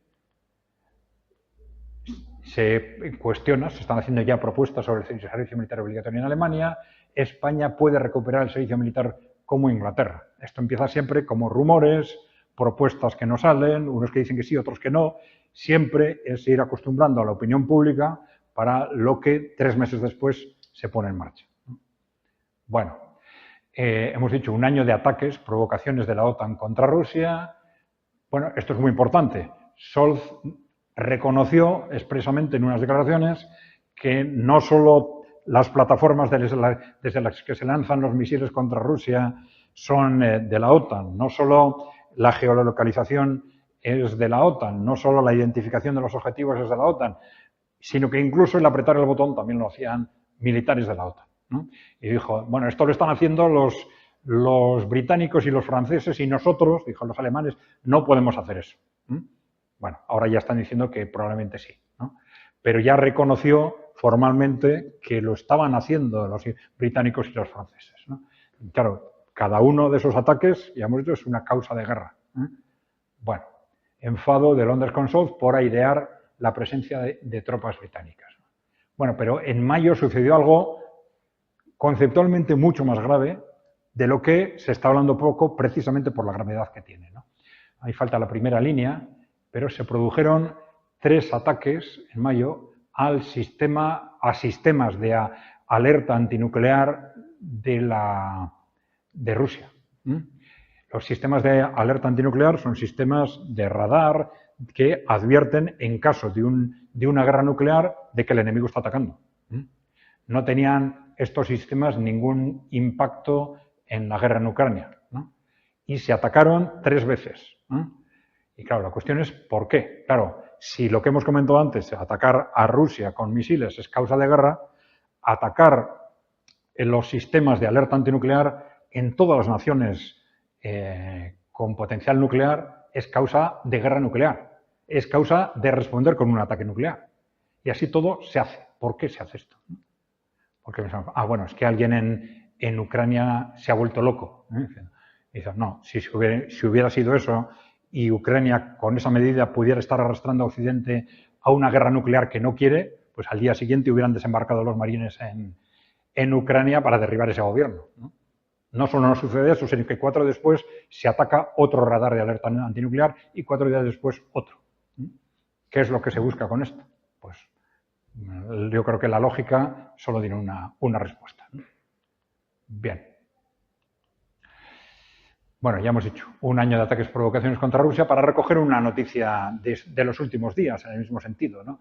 Se cuestiona, se están haciendo ya propuestas sobre el servicio militar obligatorio en Alemania. España puede recuperar el servicio militar como Inglaterra. Esto empieza siempre como rumores, propuestas que no salen, unos que dicen que sí, otros que no. Siempre es ir acostumbrando a la opinión pública para lo que 3 meses después se pone en marcha. Bueno, hemos dicho un año de ataques, provocaciones de la OTAN contra Rusia. Bueno, esto es muy importante. Scholz reconoció expresamente en unas declaraciones que no solo las plataformas desde las que se lanzan los misiles contra Rusia son de la OTAN, no solo la geolocalización es de la OTAN, no solo la identificación de los objetivos es de la OTAN, sino que incluso el apretar el botón también lo hacían militares de la OTAN, ¿no? Y dijo, bueno, esto lo están haciendo los británicos y los franceses y nosotros, dijo los alemanes, no podemos hacer eso. Bueno, ahora ya están diciendo que probablemente sí, ¿no? Pero ya reconoció formalmente que lo estaban haciendo los británicos y los franceses, ¿no? Y claro, cada uno de esos ataques, ya hemos dicho, es una causa de guerra. Bueno, enfado de Londres con Scholz por airear la presencia de tropas británicas. Bueno, pero en mayo sucedió algo conceptualmente mucho más grave de lo que se está hablando poco, precisamente por la gravedad que tiene, ¿no? Ahí falta la primera línea, pero se produjeron 3 ataques en mayo a sistemas de alerta antinuclear de Rusia. Los sistemas de alerta antinuclear son sistemas de radar que advierten en caso de una guerra nuclear de que el enemigo está atacando. No tenían estos sistemas ningún impacto en la guerra en Ucrania, ¿no? Y se atacaron 3 veces. Y claro, la cuestión es ¿por qué? Claro, si lo que hemos comentado antes, atacar a Rusia con misiles es causa de guerra, atacar en los sistemas de alerta antinuclear en todas las naciones con potencial nuclear es causa de guerra nuclear, es causa de responder con un ataque nuclear. Y así todo se hace. ¿Por qué se hace esto? Porque pensamos, bueno, es que alguien en Ucrania se ha vuelto loco. Y dicen, no, si hubiera sido eso y Ucrania con esa medida pudiera estar arrastrando a Occidente a una guerra nuclear que no quiere, pues al día siguiente hubieran desembarcado los marines en Ucrania para derribar ese gobierno, ¿no? No solo no sucede eso, sino que 4 días después se ataca otro radar de alerta antinuclear y 4 días después otro. ¿Qué es lo que se busca con esto? Pues yo creo que la lógica solo tiene una respuesta. Bien. Bueno, ya hemos dicho, un año de ataques y provocaciones contra Rusia para recoger una noticia de los últimos días, en el mismo sentido, ¿no?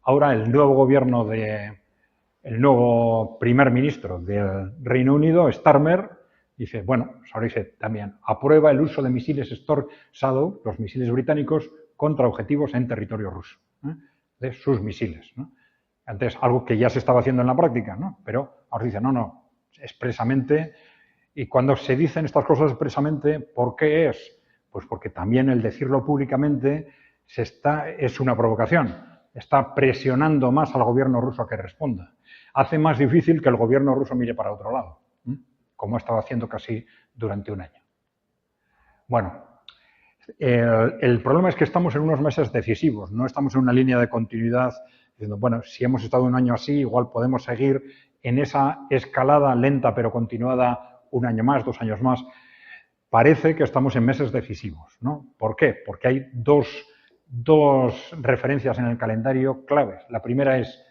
Ahora el nuevo gobierno el nuevo primer ministro del Reino Unido, Starmer, dice, bueno, pues ahora dice también, aprueba el uso de misiles Storm Shadow, los misiles británicos, contra objetivos en territorio ruso, de sus misiles, ¿no? Antes, algo que ya se estaba haciendo en la práctica, ¿no? Pero ahora dice, no, expresamente. Y cuando se dicen estas cosas expresamente, ¿por qué es? Pues porque también el decirlo públicamente es una provocación. Está presionando más al gobierno ruso a que responda. Hace más difícil que el gobierno ruso mire para otro lado, como ha estado haciendo casi durante un año. Bueno, el problema es que estamos en unos meses decisivos, no estamos en una línea de continuidad diciendo, bueno, si hemos estado un año así, igual podemos seguir en esa escalada lenta pero continuada un año más, 2 años más. Parece que estamos en meses decisivos, ¿no? ¿Por qué? Porque hay dos referencias en el calendario claves. La primera es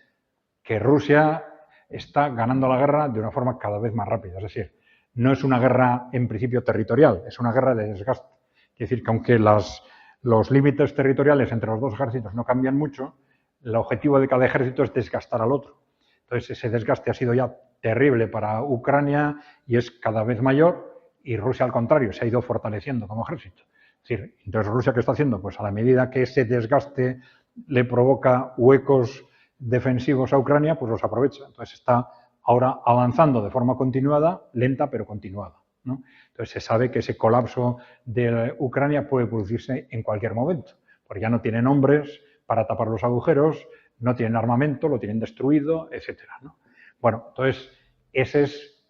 que Rusia está ganando la guerra de una forma cada vez más rápida. Es decir, no es una guerra en principio territorial, es una guerra de desgaste. Es decir, que aunque los límites territoriales entre los dos ejércitos no cambian mucho, el objetivo de cada ejército es desgastar al otro. Entonces, ese desgaste ha sido ya terrible para Ucrania y es cada vez mayor, y Rusia, al contrario, se ha ido fortaleciendo como ejército. Es decir, entonces, ¿Rusia qué está haciendo? Pues a la medida que ese desgaste le provoca huecos defensivos a Ucrania, pues los aprovecha. Entonces, está ahora avanzando de forma continuada, lenta pero continuada, ¿no? Entonces, se sabe que ese colapso de Ucrania puede producirse en cualquier momento, porque ya no tienen hombres para tapar los agujeros, no tienen armamento, lo tienen destruido, etcétera, ¿no? Bueno, entonces, ese es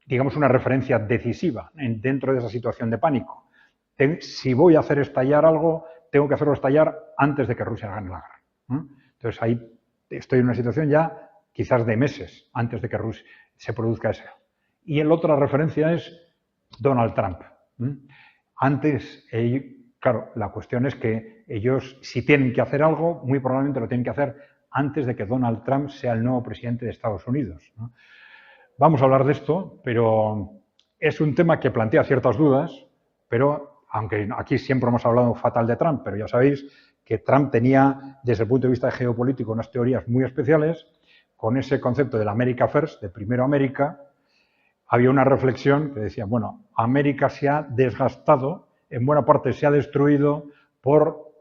digamos, una referencia decisiva dentro de esa situación de pánico. Si voy a hacer estallar algo, tengo que hacerlo estallar antes de que Rusia gane la guerra, ¿no? Entonces, ahí estoy en una situación ya quizás de meses antes de que Rusia se produzca eso. Y la otra referencia es Donald Trump. Antes, claro, la cuestión es que ellos, si tienen que hacer algo, muy probablemente lo tienen que hacer antes de que Donald Trump sea el nuevo presidente de Estados Unidos, ¿no? Vamos a hablar de esto, pero es un tema que plantea ciertas dudas, pero aunque aquí siempre hemos hablado fatal de Trump, pero ya sabéis que Trump tenía, desde el punto de vista geopolítico, unas teorías muy especiales. Con ese concepto del America First, de primero América, había una reflexión que decía, bueno, América se ha desgastado, en buena parte se ha destruido por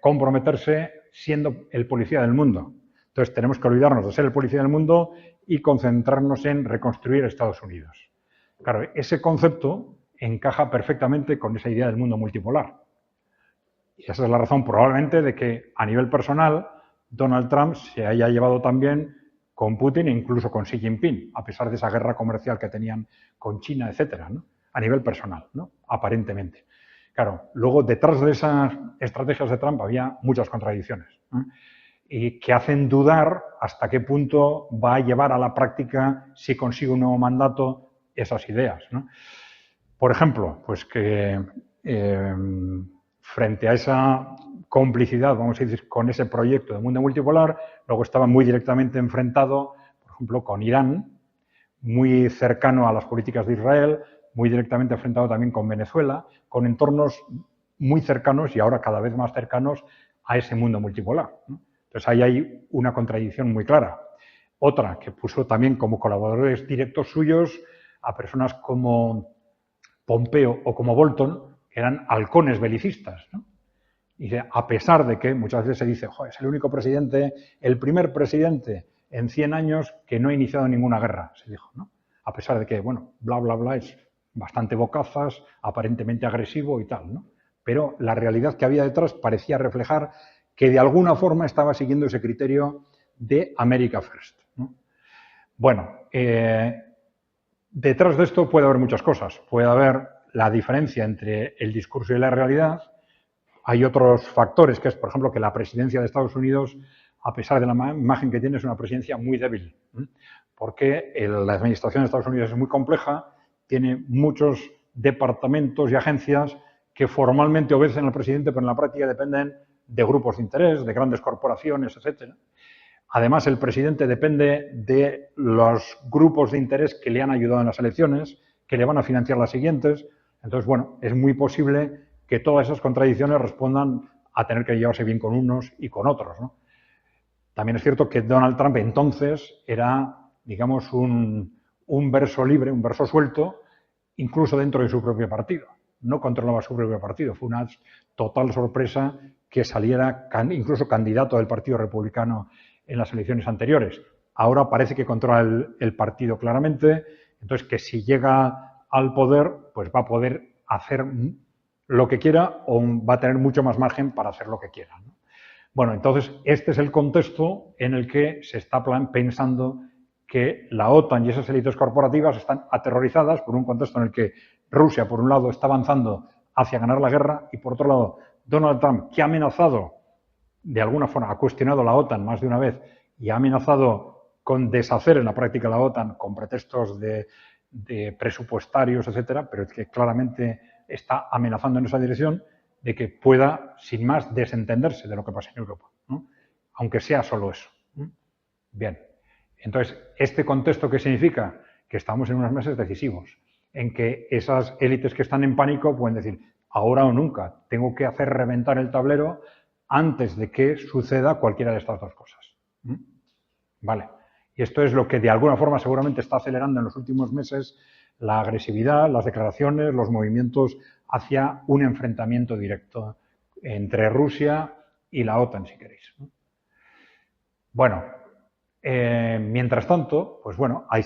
comprometerse siendo el policía del mundo. Entonces tenemos que olvidarnos de ser el policía del mundo y concentrarnos en reconstruir Estados Unidos. Claro, ese concepto encaja perfectamente con esa idea del mundo multipolar. Y esa es la razón probablemente de que a nivel personal Donald Trump se haya llevado también con Putin e incluso con Xi Jinping, a pesar de esa guerra comercial que tenían con China, etcétera, ¿no? A nivel personal, ¿no? Aparentemente. Claro, luego detrás de esas estrategias de Trump había muchas contradicciones, ¿no? Y que hacen dudar hasta qué punto va a llevar a la práctica, si consigue un nuevo mandato, esas ideas, ¿no? Por ejemplo, pues que frente a esa complicidad, vamos a decir, con ese proyecto de mundo multipolar, luego estaba muy directamente enfrentado, por ejemplo, con Irán, muy cercano a las políticas de Israel, muy directamente enfrentado también con Venezuela, con entornos muy cercanos y ahora cada vez más cercanos a ese mundo multipolar, ¿no? Entonces ahí hay una contradicción muy clara. Otra, que puso también como colaboradores directos suyos a personas como Pompeo o como Bolton, que eran halcones belicistas, ¿no? Y a pesar de que muchas veces se dice, joder, es el único presidente, el primer presidente en 100 años que no ha iniciado ninguna guerra, se dijo, ¿no? A pesar de que, bueno, bla, bla, bla, es bastante bocazas, aparentemente agresivo y tal, ¿no? Pero la realidad que había detrás parecía reflejar que de alguna forma estaba siguiendo ese criterio de America First, ¿no? Bueno, detrás de esto puede haber muchas cosas. Puede haber la diferencia entre el discurso y la realidad. Hay otros factores, que es, por ejemplo, que la presidencia de Estados Unidos, a pesar de la imagen que tiene, es una presidencia muy débil, porque la administración de Estados Unidos es muy compleja, tiene muchos departamentos y agencias que formalmente obedecen al presidente, pero en la práctica dependen de grupos de interés, de grandes corporaciones, etcétera. Además, el presidente depende de los grupos de interés que le han ayudado en las elecciones, que le van a financiar las siguientes. Entonces, bueno, es muy posible que todas esas contradicciones respondan a tener que llevarse bien con unos y con otros, ¿no? También es cierto que Donald Trump entonces era, digamos, un verso libre, un verso suelto, incluso dentro de su propio partido. No controlaba su propio partido. Fue una total sorpresa que saliera incluso candidato del Partido Republicano en las elecciones anteriores. Ahora parece que controla el partido claramente, entonces que si llega al poder, pues va a poder hacer lo que quiera o va a tener mucho más margen para hacer lo que quiera, ¿no? Bueno, entonces este es el contexto en el que se está pensando que la OTAN y esas élites corporativas están aterrorizadas por un contexto en el que Rusia, por un lado, está avanzando hacia ganar la guerra y, por otro lado, Donald Trump, que ha amenazado, de alguna forma, ha cuestionado la OTAN más de una vez y ha amenazado con deshacer en la práctica la OTAN con pretextos de presupuestarios, etcétera, pero es que claramente está amenazando en esa dirección de que pueda, sin más, desentenderse de lo que pasa en Europa, ¿no? Aunque sea solo eso, ¿no? Bien, entonces, ¿este contexto qué significa? Que estamos en unos meses decisivos, en que esas élites que están en pánico pueden decir, ahora o nunca, tengo que hacer reventar el tablero antes de que suceda cualquiera de estas dos cosas. Vale, y esto es lo que de alguna forma seguramente está acelerando en los últimos meses la agresividad, las declaraciones, los movimientos hacia un enfrentamiento directo entre Rusia y la OTAN, si queréis. Bueno, mientras tanto, pues bueno, ahí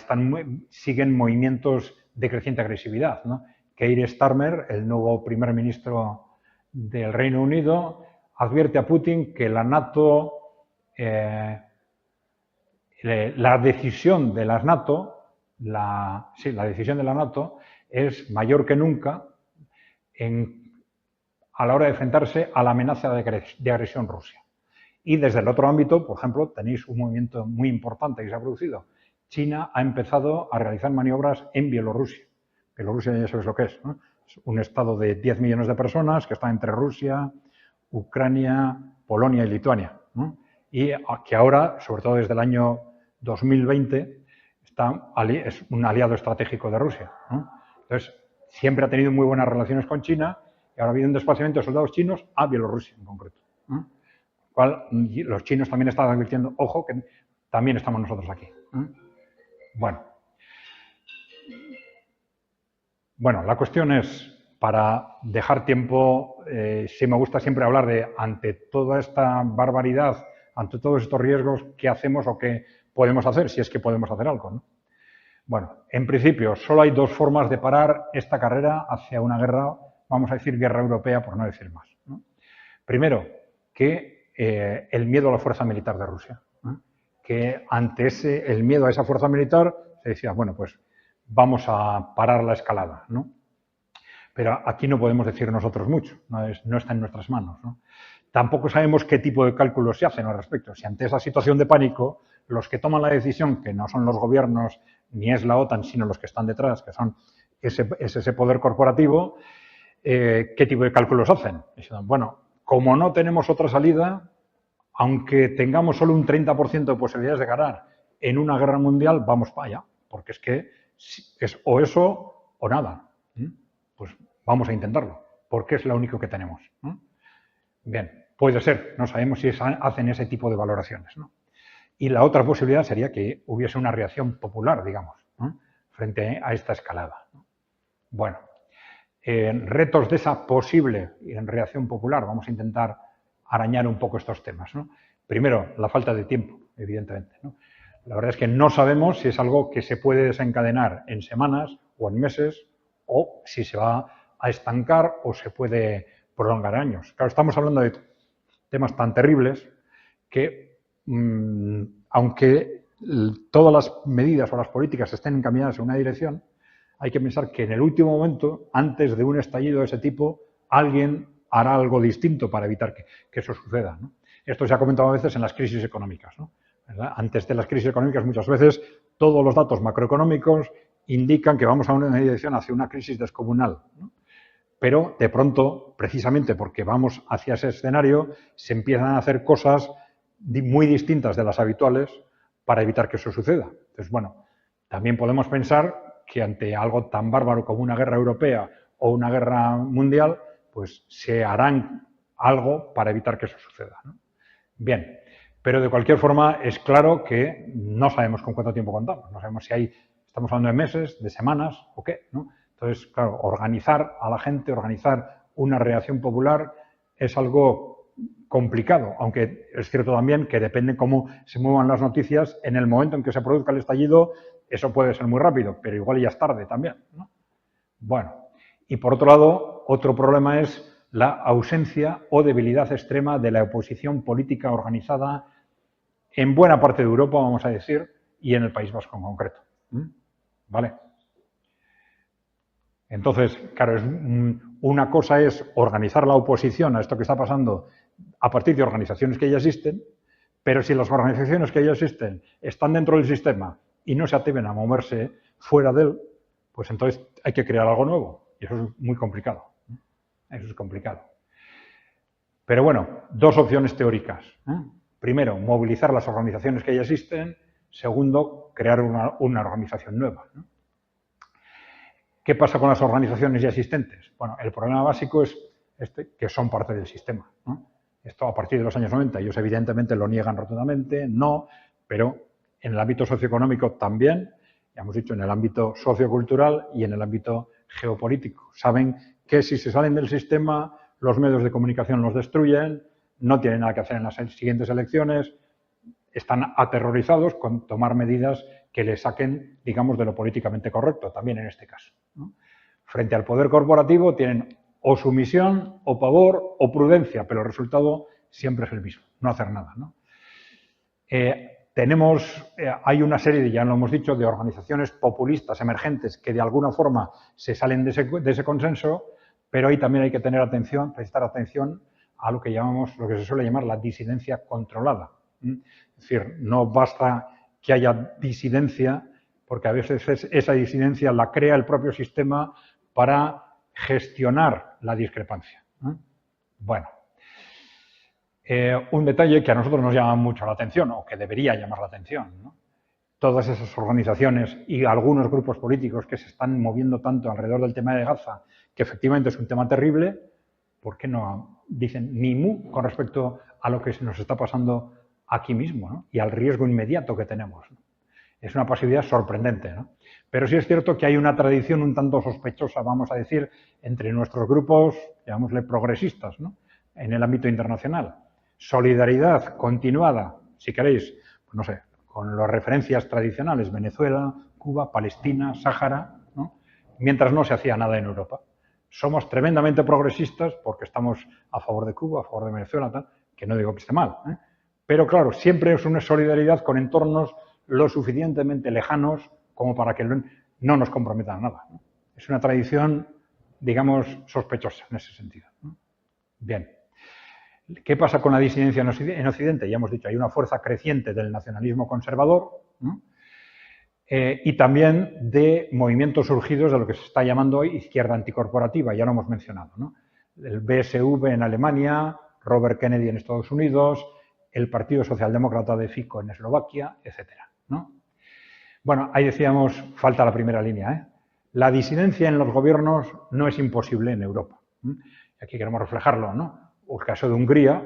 siguen movimientos de creciente agresividad, ¿no? Keir Starmer, el nuevo primer ministro del Reino Unido, advierte a Putin que la NATO, la decisión de la NATO, la decisión de la NATO es mayor que nunca a la hora de enfrentarse a la amenaza de agresión rusa. Y desde el otro ámbito, por ejemplo, tenéis un movimiento muy importante que se ha producido. China ha empezado a realizar maniobras en Bielorrusia. Bielorrusia ya sabéis lo que es, ¿no? Es un estado de 10 millones de personas que está entre Rusia, Ucrania, Polonia y Lituania, ¿no? Y que ahora, sobre todo desde el año 2020, es un aliado estratégico de Rusia, ¿no? Entonces, siempre ha tenido muy buenas relaciones con China y ahora ha habido un desplazamiento de soldados chinos a Bielorrusia en concreto, ¿no? Los chinos también están advirtiendo, ojo, que también estamos nosotros aquí. Bueno, la cuestión es, para dejar tiempo, sí me gusta siempre hablar de, ante toda esta barbaridad, ante todos estos riesgos, ¿qué hacemos o qué podemos hacer, si es que podemos hacer algo, ¿no? Bueno, en principio, solo hay dos formas de parar esta carrera hacia una guerra, vamos a decir guerra europea, por no decir más, ¿no? Primero, que el miedo a la fuerza militar de Rusia, ¿no? Que ante el miedo a esa fuerza militar se decía, bueno, pues vamos a parar la escalada, ¿no? Pero aquí no podemos decir nosotros mucho, no está en nuestras manos, ¿no? Tampoco sabemos qué tipo de cálculos se hacen al respecto. Si ante esa situación de pánico, los que toman la decisión, que no son los gobiernos ni es la OTAN, sino los que están detrás, que son ese poder corporativo, ¿qué tipo de cálculos hacen? Bueno, como no tenemos otra salida, aunque tengamos solo un 30% de posibilidades de ganar en una guerra mundial, vamos para allá, porque es que es o eso o nada. Pues vamos a intentarlo, porque es lo único que tenemos. Bien, puede ser, no sabemos si hacen ese tipo de valoraciones, ¿no? Y la otra posibilidad sería que hubiese una reacción popular, digamos, ¿no?, frente a esta escalada. Bueno, retos de esa posible reacción popular, vamos a intentar arañar un poco estos temas, ¿no? Primero, la falta de tiempo, evidentemente, ¿no? La verdad es que no sabemos si es algo que se puede desencadenar en semanas o en meses, o si se va a estancar o se puede prolongar años. Claro, estamos hablando de temas tan terribles que, aunque todas las medidas o las políticas estén encaminadas en una dirección, hay que pensar que en el último momento, antes de un estallido de ese tipo, alguien hará algo distinto para evitar que eso suceda, ¿no? Esto se ha comentado a veces en las crisis económicas, ¿no? ¿Verdad? Antes de las crisis económicas, muchas veces, todos los datos macroeconómicos indican que vamos a una dirección hacia una crisis descomunal, ¿no? Pero, de pronto, precisamente porque vamos hacia ese escenario, se empiezan a hacer cosas muy distintas de las habituales para evitar que eso suceda. Entonces, bueno, también podemos pensar que ante algo tan bárbaro como una guerra europea o una guerra mundial, pues se harán algo para evitar que eso suceda, ¿no? Bien, pero de cualquier forma es claro que no sabemos con cuánto tiempo contamos, no sabemos si estamos hablando de meses, de semanas o qué, ¿no? Entonces, claro, organizar a la gente, organizar una reacción popular es algo complicado, aunque es cierto también que depende cómo se muevan las noticias, en el momento en que se produzca el estallido, eso puede ser muy rápido, pero igual ya es tarde también, ¿no? Bueno, y por otro lado, otro problema es la ausencia o debilidad extrema de la oposición política organizada en buena parte de Europa, vamos a decir, y en el País Vasco en concreto. ¿Vale? Entonces, claro, una cosa es organizar la oposición a esto que está pasando a partir de organizaciones que ya existen, pero si las organizaciones que ya existen están dentro del sistema y no se atreven a moverse fuera de él, pues entonces hay que crear algo nuevo. Y eso es muy complicado. Eso es complicado. Pero bueno, dos opciones teóricas. Primero, movilizar las organizaciones que ya existen. Segundo, crear una organización nueva, ¿no? ¿Qué pasa con las organizaciones ya existentes? Bueno, el problema básico es que son parte del sistema, ¿no? Esto a partir de los años 90, ellos evidentemente lo niegan rotundamente, no, pero en el ámbito socioeconómico también, ya hemos dicho, en el ámbito sociocultural y en el ámbito geopolítico. Saben que si se salen del sistema, los medios de comunicación los destruyen, no tienen nada que hacer en las siguientes elecciones, están aterrorizados con tomar medidas que les saquen, digamos, de lo políticamente correcto, también en este caso, ¿no? Frente al poder corporativo tienen o sumisión, o pavor, o prudencia, pero el resultado siempre es el mismo, no hacer nada, ¿no? Hay una serie, ya lo hemos dicho, de organizaciones populistas emergentes que de alguna forma se salen de ese consenso, pero ahí también hay que tener atención, prestar atención a lo que se suele llamar la disidencia controlada. Es decir, no basta que haya disidencia, porque a veces esa disidencia la crea el propio sistema para gestionar la discrepancia. Bueno, un detalle que a nosotros nos llama mucho la atención, o que debería llamar la atención, ¿no? Todas esas organizaciones y algunos grupos políticos que se están moviendo tanto alrededor del tema de Gaza, que efectivamente es un tema terrible, ¿por qué no dicen ni mu con respecto a lo que nos está pasando aquí mismo, ¿no? Y al riesgo inmediato que tenemos, ¿no? Es una pasividad sorprendente, ¿no? Pero sí es cierto que hay una tradición un tanto sospechosa, vamos a decir, entre nuestros grupos, llamémosle progresistas, ¿no? En el ámbito internacional. Solidaridad continuada, si queréis, pues no sé, con las referencias tradicionales, Venezuela, Cuba, Palestina, Sáhara, ¿no? Mientras no se hacía nada en Europa. Somos tremendamente progresistas porque estamos a favor de Cuba, a favor de Venezuela, tal, que no digo que esté mal, ¿eh? Pero claro, siempre es una solidaridad con entornos lo suficientemente lejanos como para que no nos comprometan a nada, ¿no? Es una tradición, digamos, sospechosa en ese sentido, ¿no? Bien. ¿Qué pasa con la disidencia en Occidente? Ya hemos dicho, hay una fuerza creciente del nacionalismo conservador, ¿no? Y también de movimientos surgidos de lo que se está llamando hoy izquierda anticorporativa, ya lo hemos mencionado, ¿no? El BSV en Alemania, Robert Kennedy en Estados Unidos, el Partido Socialdemócrata de Fico en Eslovaquia, etcétera, ¿no? Bueno, ahí decíamos, falta la primera línea, ¿eh? La disidencia en los gobiernos no es imposible en Europa. Aquí queremos reflejarlo, ¿no? El caso de Hungría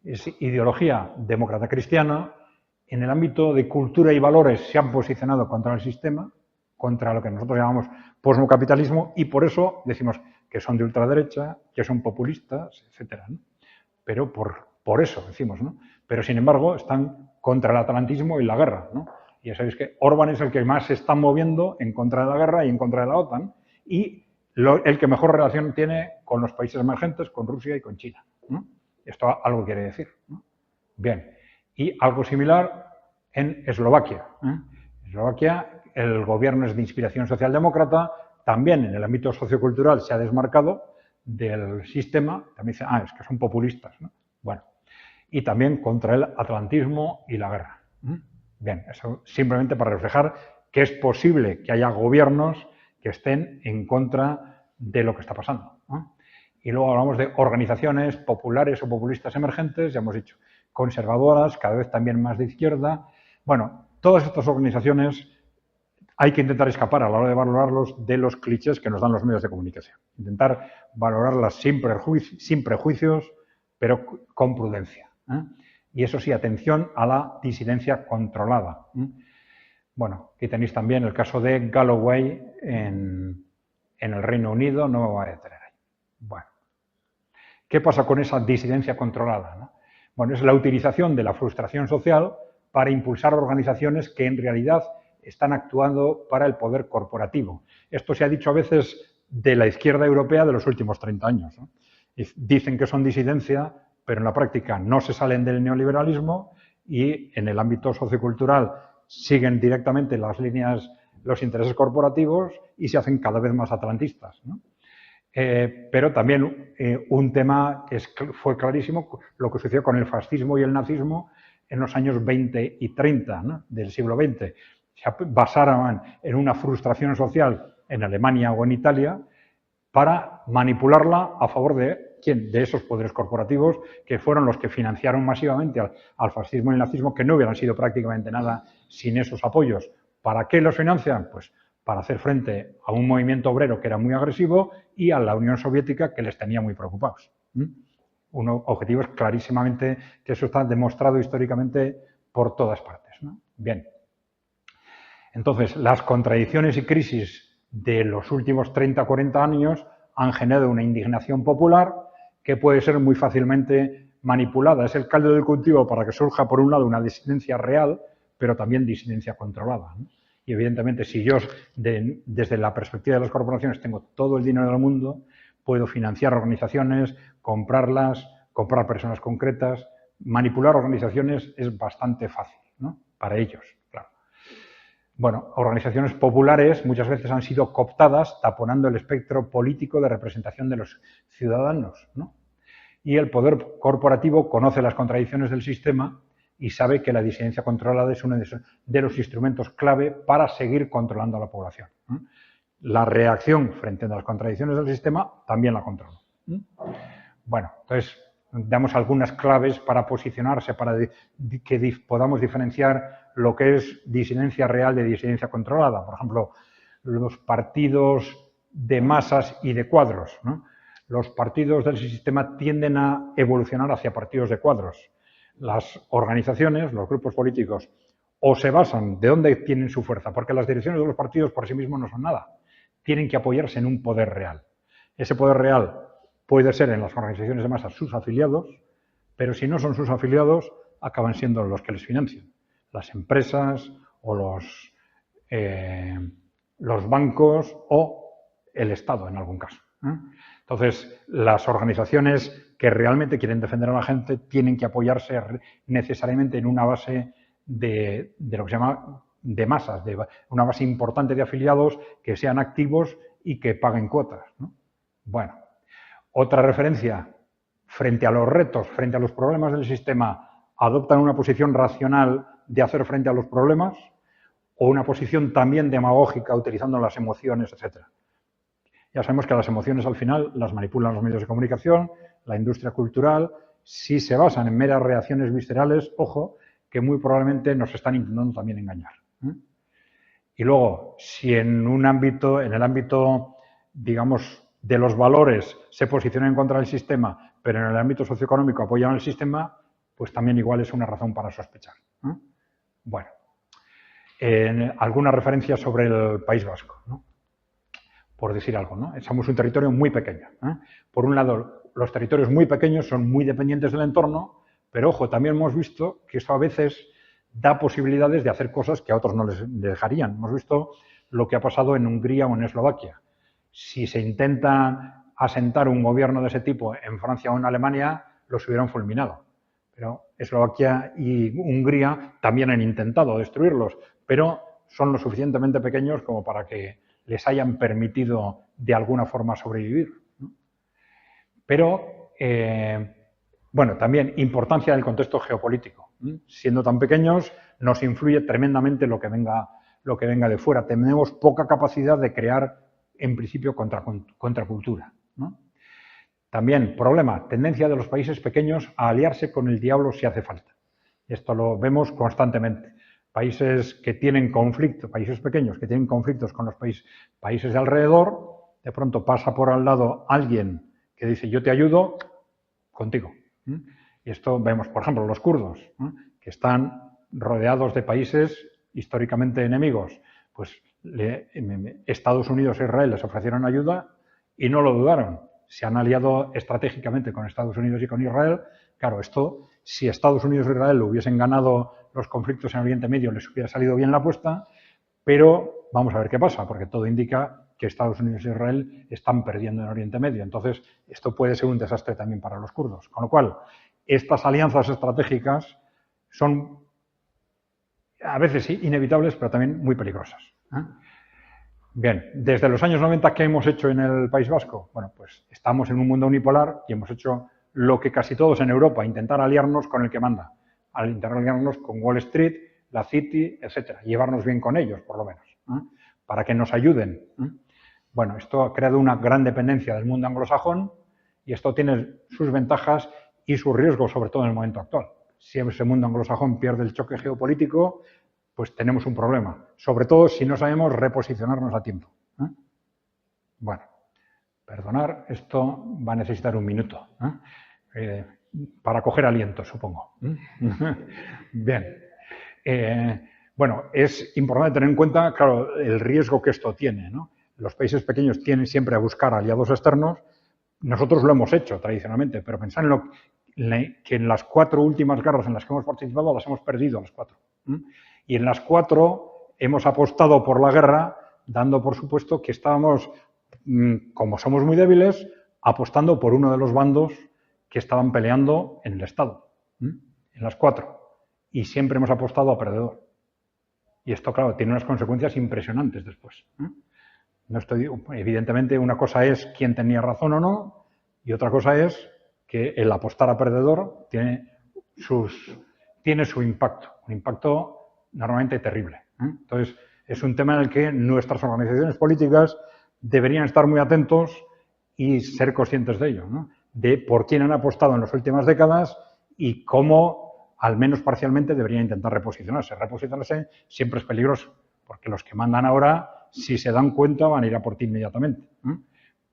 es ideología demócrata cristiana. En el ámbito de cultura y valores se han posicionado contra el sistema, contra lo que nosotros llamamos posmocapitalismo, y por eso decimos que son de ultraderecha, que son populistas, etcétera, ¿no? Pero por eso decimos, ¿no? Pero sin embargo están contra el atlantismo y la guerra, ¿no? Y ya sabéis que Orbán es el que más se está moviendo en contra de la guerra y en contra de la OTAN, y el que mejor relación tiene con los países emergentes, con Rusia y con China, ¿no? Esto algo quiere decir, ¿no? Bien. Y algo similar en Eslovaquia. En Eslovaquia el gobierno es de inspiración socialdemócrata, también en el ámbito sociocultural se ha desmarcado del sistema, también dice, es que son populistas, ¿no? Bueno, y también contra el atlantismo y la guerra. Bien, eso simplemente para reflejar que es posible que haya gobiernos que estén en contra de lo que está pasando, ¿no? Y luego hablamos de organizaciones populares o populistas emergentes, ya hemos dicho, conservadoras, cada vez también más de izquierda. Bueno, todas estas organizaciones hay que intentar escapar a la hora de valorarlos de los clichés que nos dan los medios de comunicación. Intentar valorarlas sin prejuicios, pero con prudencia. Y eso sí, atención a la disidencia controlada. Bueno, aquí tenéis también el caso de Galloway en el Reino Unido, no me voy a detener ahí. Bueno, ¿qué pasa con esa disidencia controlada? Bueno, es la utilización de la frustración social para impulsar organizaciones que en realidad están actuando para el poder corporativo. Esto se ha dicho a veces de la izquierda europea de los últimos 30 años. Dicen que son disidencia, pero en la práctica no se salen del neoliberalismo y en el ámbito sociocultural siguen directamente las líneas, los intereses corporativos y se hacen cada vez más atlantistas. Pero también un tema que fue clarísimo, lo que sucedió con el fascismo y el nazismo en los años 20 y 30 del siglo XX. Se basaban en una frustración social en Alemania o en Italia para manipularla a favor de ¿quién? De esos poderes corporativos que fueron los que financiaron masivamente al fascismo y el nazismo, que no hubieran sido prácticamente nada sin esos apoyos. ¿Para qué los financian? Pues para hacer frente a un movimiento obrero que era muy agresivo y a la Unión Soviética que les tenía muy preocupados. Objetivos clarísimamente, que eso está demostrado históricamente por todas partes. Bien. Entonces, las contradicciones y crisis de los últimos 30 o 40 años han generado una indignación popular que puede ser muy fácilmente manipulada. Es el caldo del cultivo para que surja, por un lado, una disidencia real, pero también disidencia controlada. Y, evidentemente, si yo, desde la perspectiva de las corporaciones, tengo todo el dinero del mundo, puedo financiar organizaciones, comprarlas, comprar personas concretas. Manipular organizaciones es bastante fácil, para ellos, claro. Bueno, organizaciones populares muchas veces han sido cooptadas taponando el espectro político de representación de los ciudadanos, Y el poder corporativo conoce las contradicciones del sistema y sabe que la disidencia controlada es uno de los instrumentos clave para seguir controlando a la población. La reacción frente a las contradicciones del sistema también la controla. Bueno, entonces damos algunas claves para posicionarse, para que podamos diferenciar lo que es disidencia real de disidencia controlada. Por ejemplo, los partidos de masas y de cuadros. Los partidos del sistema tienden a evolucionar hacia partidos de cuadros. Las organizaciones, los grupos políticos, o se basan de dónde tienen su fuerza, porque las direcciones de los partidos por sí mismos no son nada. Tienen que apoyarse en un poder real. Ese poder real puede ser en las organizaciones de masas sus afiliados, pero si no son sus afiliados, acaban siendo los que les financian. Las empresas o los bancos o el Estado, en algún caso. Entonces, las organizaciones que realmente quieren defender a la gente tienen que apoyarse necesariamente en una base de lo que se llama de masas, de una base importante de afiliados que sean activos y que paguen cuotas. Bueno, otra referencia, frente a los retos, frente a los problemas del sistema, adoptan una posición racional de hacer frente a los problemas o una posición también demagógica utilizando las emociones, etc. Ya sabemos que las emociones al final las manipulan los medios de comunicación, la industria cultural. Si se basan en meras reacciones viscerales, ojo, que muy probablemente nos están intentando también engañar. Y luego, si en el ámbito, digamos, de los valores se posicionan en contra del sistema, pero en el ámbito socioeconómico apoyan al sistema, pues también igual es una razón para sospechar. Bueno, alguna referencia sobre el País Vasco, por decir algo, Somos un territorio muy pequeño. Por un lado, los territorios muy pequeños son muy dependientes del entorno, pero ojo, también hemos visto que esto a veces da posibilidades de hacer cosas que a otros no les dejarían. Hemos visto lo que ha pasado en Hungría o en Eslovaquia. Si se intenta asentar un gobierno de ese tipo en Francia o en Alemania, los hubieran fulminado. Pero Eslovaquia y Hungría también han intentado destruirlos, pero son lo suficientemente pequeños como para que les hayan permitido de alguna forma sobrevivir. Pero, bueno, también importancia del contexto geopolítico. Siendo tan pequeños, nos influye tremendamente lo que venga de fuera. Tenemos poca capacidad de crear, en principio, contracultura. También, problema, tendencia de los países pequeños a aliarse con el diablo si hace falta. Esto lo vemos constantemente. países que tienen conflicto, países pequeños que tienen conflictos con los países de alrededor, de pronto pasa por al lado alguien que dice yo te ayudo contigo. Y esto vemos, por ejemplo, los kurdos, que están rodeados de países históricamente enemigos. Pues Estados Unidos e Israel les ofrecieron ayuda y no lo dudaron. Se han aliado estratégicamente con Estados Unidos y con Israel. Claro, esto, si Estados Unidos e Israel hubiesen ganado los conflictos en Oriente Medio, les hubiera salido bien la apuesta, pero vamos a ver qué pasa, porque todo indica que Estados Unidos e Israel están perdiendo en Oriente Medio. Entonces, esto puede ser un desastre también para los kurdos. Con lo cual, estas alianzas estratégicas son a veces sí, inevitables, pero también muy peligrosas. Bien, desde los años 90, ¿qué hemos hecho en el País Vasco? Bueno, pues estamos en un mundo unipolar y hemos hecho lo que casi todos en Europa, intentar aliarnos con el que manda, al intentar aliarnos con Wall Street, la City, etcétera, llevarnos bien con ellos, por lo menos, para que nos ayuden. Bueno, esto ha creado una gran dependencia del mundo anglosajón y esto tiene sus ventajas y sus riesgos, sobre todo en el momento actual. Si ese mundo anglosajón pierde el choque geopolítico, pues tenemos un problema, sobre todo si no sabemos reposicionarnos a tiempo. Bueno, perdonar, esto va a necesitar un minuto para coger aliento, supongo. Bien. Bueno, es importante tener en cuenta, claro, el riesgo que esto tiene, ¿no? Los países pequeños tienen siempre a buscar aliados externos. Nosotros lo hemos hecho tradicionalmente, pero pensad que en las 4 últimas guerras en las que hemos participado las hemos perdido las 4. Y en las 4 hemos apostado por la guerra, dando por supuesto que estábamos, como somos muy débiles, apostando por uno de los bandos que estaban peleando en el Estado. En las 4. Y siempre hemos apostado a perdedor. Y esto, claro, tiene unas consecuencias impresionantes después. No estoy, evidentemente, una cosa es quién tenía razón o no, y otra cosa es que el apostar a perdedor tiene su impacto, un impacto normalmente terrible. Entonces, es un tema en el que nuestras organizaciones políticas deberían estar muy atentos y ser conscientes de ello, ¿no? De por quién han apostado en las últimas décadas y cómo, al menos parcialmente, deberían intentar reposicionarse. Reposicionarse siempre es peligroso, porque los que mandan ahora, si se dan cuenta, van a ir a por ti inmediatamente.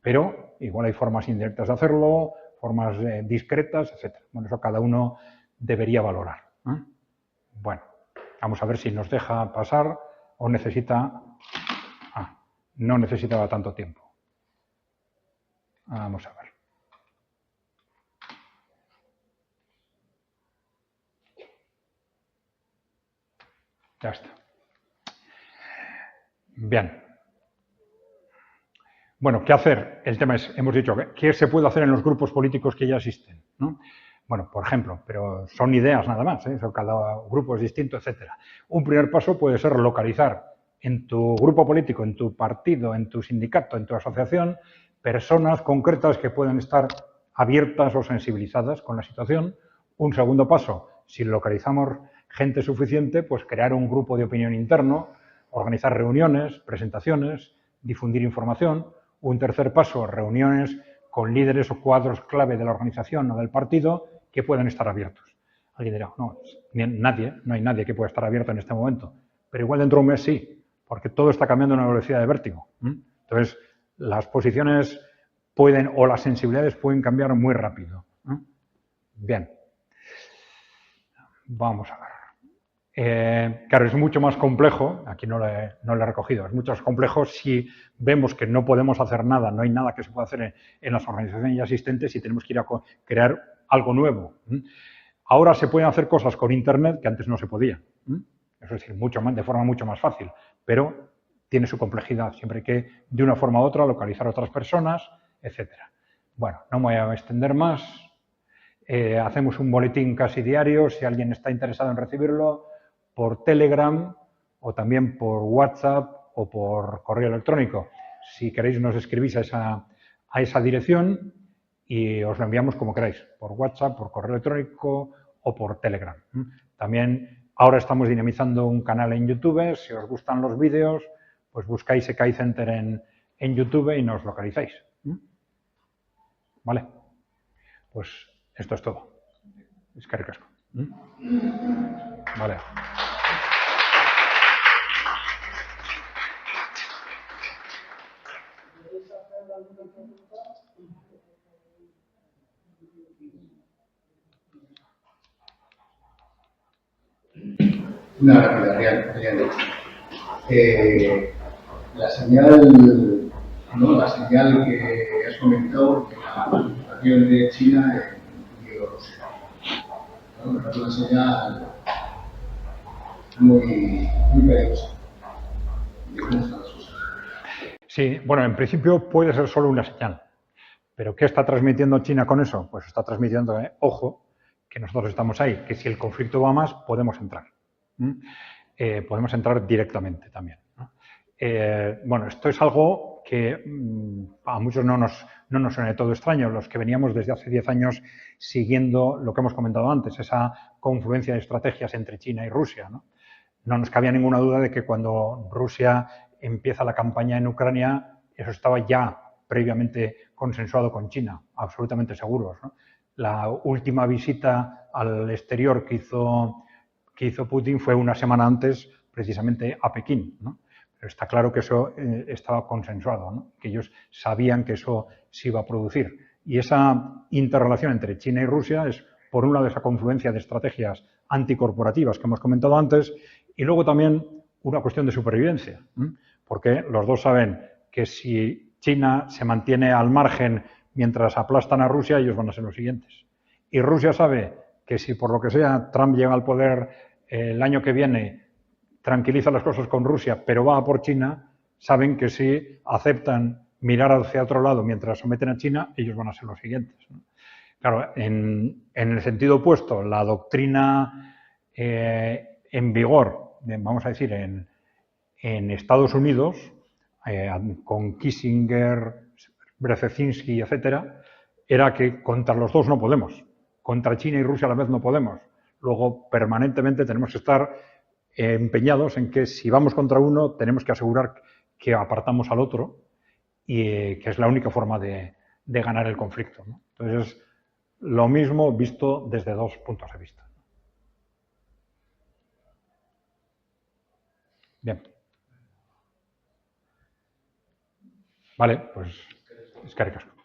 Pero igual hay formas indirectas de hacerlo, formas discretas, etc. Bueno, eso cada uno debería valorar. Bueno, vamos a ver si nos deja pasar o necesita... no necesitaba tanto tiempo. Vamos a ver. Ya está. Bien. Bueno, ¿qué hacer? El tema es, hemos dicho, ¿qué se puede hacer en los grupos políticos que ya existen? ¿No? Bueno, por ejemplo, pero son ideas nada más, cada grupo es distinto, etcétera. Un primer paso puede ser localizar en tu grupo político, en tu partido, en tu sindicato, en tu asociación, personas concretas que pueden estar abiertas o sensibilizadas con la situación. Un segundo paso, si localizamos gente suficiente, pues crear un grupo de opinión interno, organizar reuniones, presentaciones, difundir información. Un tercer paso, reuniones con líderes o cuadros clave de la organización o del partido que puedan estar abiertos. Alguien dirá, no hay nadie que pueda estar abierto en este momento, pero igual dentro de un mes sí, porque todo está cambiando a una velocidad de vértigo. Entonces, las posiciones pueden, o las sensibilidades pueden cambiar muy rápido. Bien. Vamos a ver. Claro, es mucho más complejo, aquí no lo he recogido, es mucho más complejo si vemos que no podemos hacer nada, no hay nada que se pueda hacer en las organizaciones ya existentes y tenemos que ir a crear algo nuevo. Ahora se pueden hacer cosas con Internet que antes no se podía. Es decir, de forma mucho más fácil, pero tiene su complejidad. Siempre hay que, de una forma u otra, localizar a otras personas, etc. Bueno, no me voy a extender más. Hacemos un boletín casi diario, si alguien está interesado en recibirlo, por Telegram o también por WhatsApp o por correo electrónico. Si queréis nos escribís a esa dirección y os lo enviamos como queráis, por WhatsApp, por correo electrónico o por Telegram. También ahora estamos dinamizando un canal en YouTube. Si os gustan los vídeos, pues buscáis EKAI Center en YouTube y nos localizáis. ¿Vale? Pues esto es todo. Eskerrik asko. Vale. Una rápida, Rian. La señal, ¿no? La señal que has comentado de la participación de China en Bielorrusia. ¿No? Me parece una señal muy peligrosa. ¿De cómo están las cosas? Sí, bueno, en principio puede ser solo una señal. ¿Pero qué está transmitiendo China con eso? Pues está transmitiendo, ojo, que nosotros estamos ahí, que si el conflicto va más, podemos entrar. Podemos entrar directamente también, ¿no? Bueno, esto es algo que a muchos no nos suena de todo extraño. Los que veníamos desde hace 10 años siguiendo lo que hemos comentado antes, esa confluencia de estrategias entre China y Rusia, ¿no? No nos cabía ninguna duda de que cuando Rusia empieza la campaña en Ucrania, eso estaba ya previamente consensuado con China, absolutamente seguros, ¿no? La última visita al exterior que hizo Putin fue una semana antes, precisamente a Pekín, ¿no? Pero está claro que eso estaba consensuado, ¿no? Que ellos sabían que eso se iba a producir. Y esa interrelación entre China y Rusia es, por un lado, esa confluencia de estrategias anticorporativas que hemos comentado antes, y luego también una cuestión de supervivencia, porque los dos saben que si China se mantiene al margen mientras aplastan a Rusia, ellos van a ser los siguientes. Y Rusia sabe que si por lo que sea Trump llega al poder el año que viene, tranquiliza las cosas con Rusia, pero va a por China, saben que si aceptan mirar hacia otro lado mientras someten a China, ellos van a ser los siguientes, ¿no? Claro, en el sentido opuesto, la doctrina en vigor, vamos a decir, en Estados Unidos, con Kissinger, Brzezinski, etcétera, era que contra los dos no podemos. Contra China y Rusia a la vez no podemos. Luego, permanentemente tenemos que estar empeñados en que si vamos contra uno, tenemos que asegurar que apartamos al otro y que es la única forma de ganar el conflicto, ¿no? Entonces, lo mismo visto desde dos puntos de vista. Bien. Vale, pues eskerrik asko.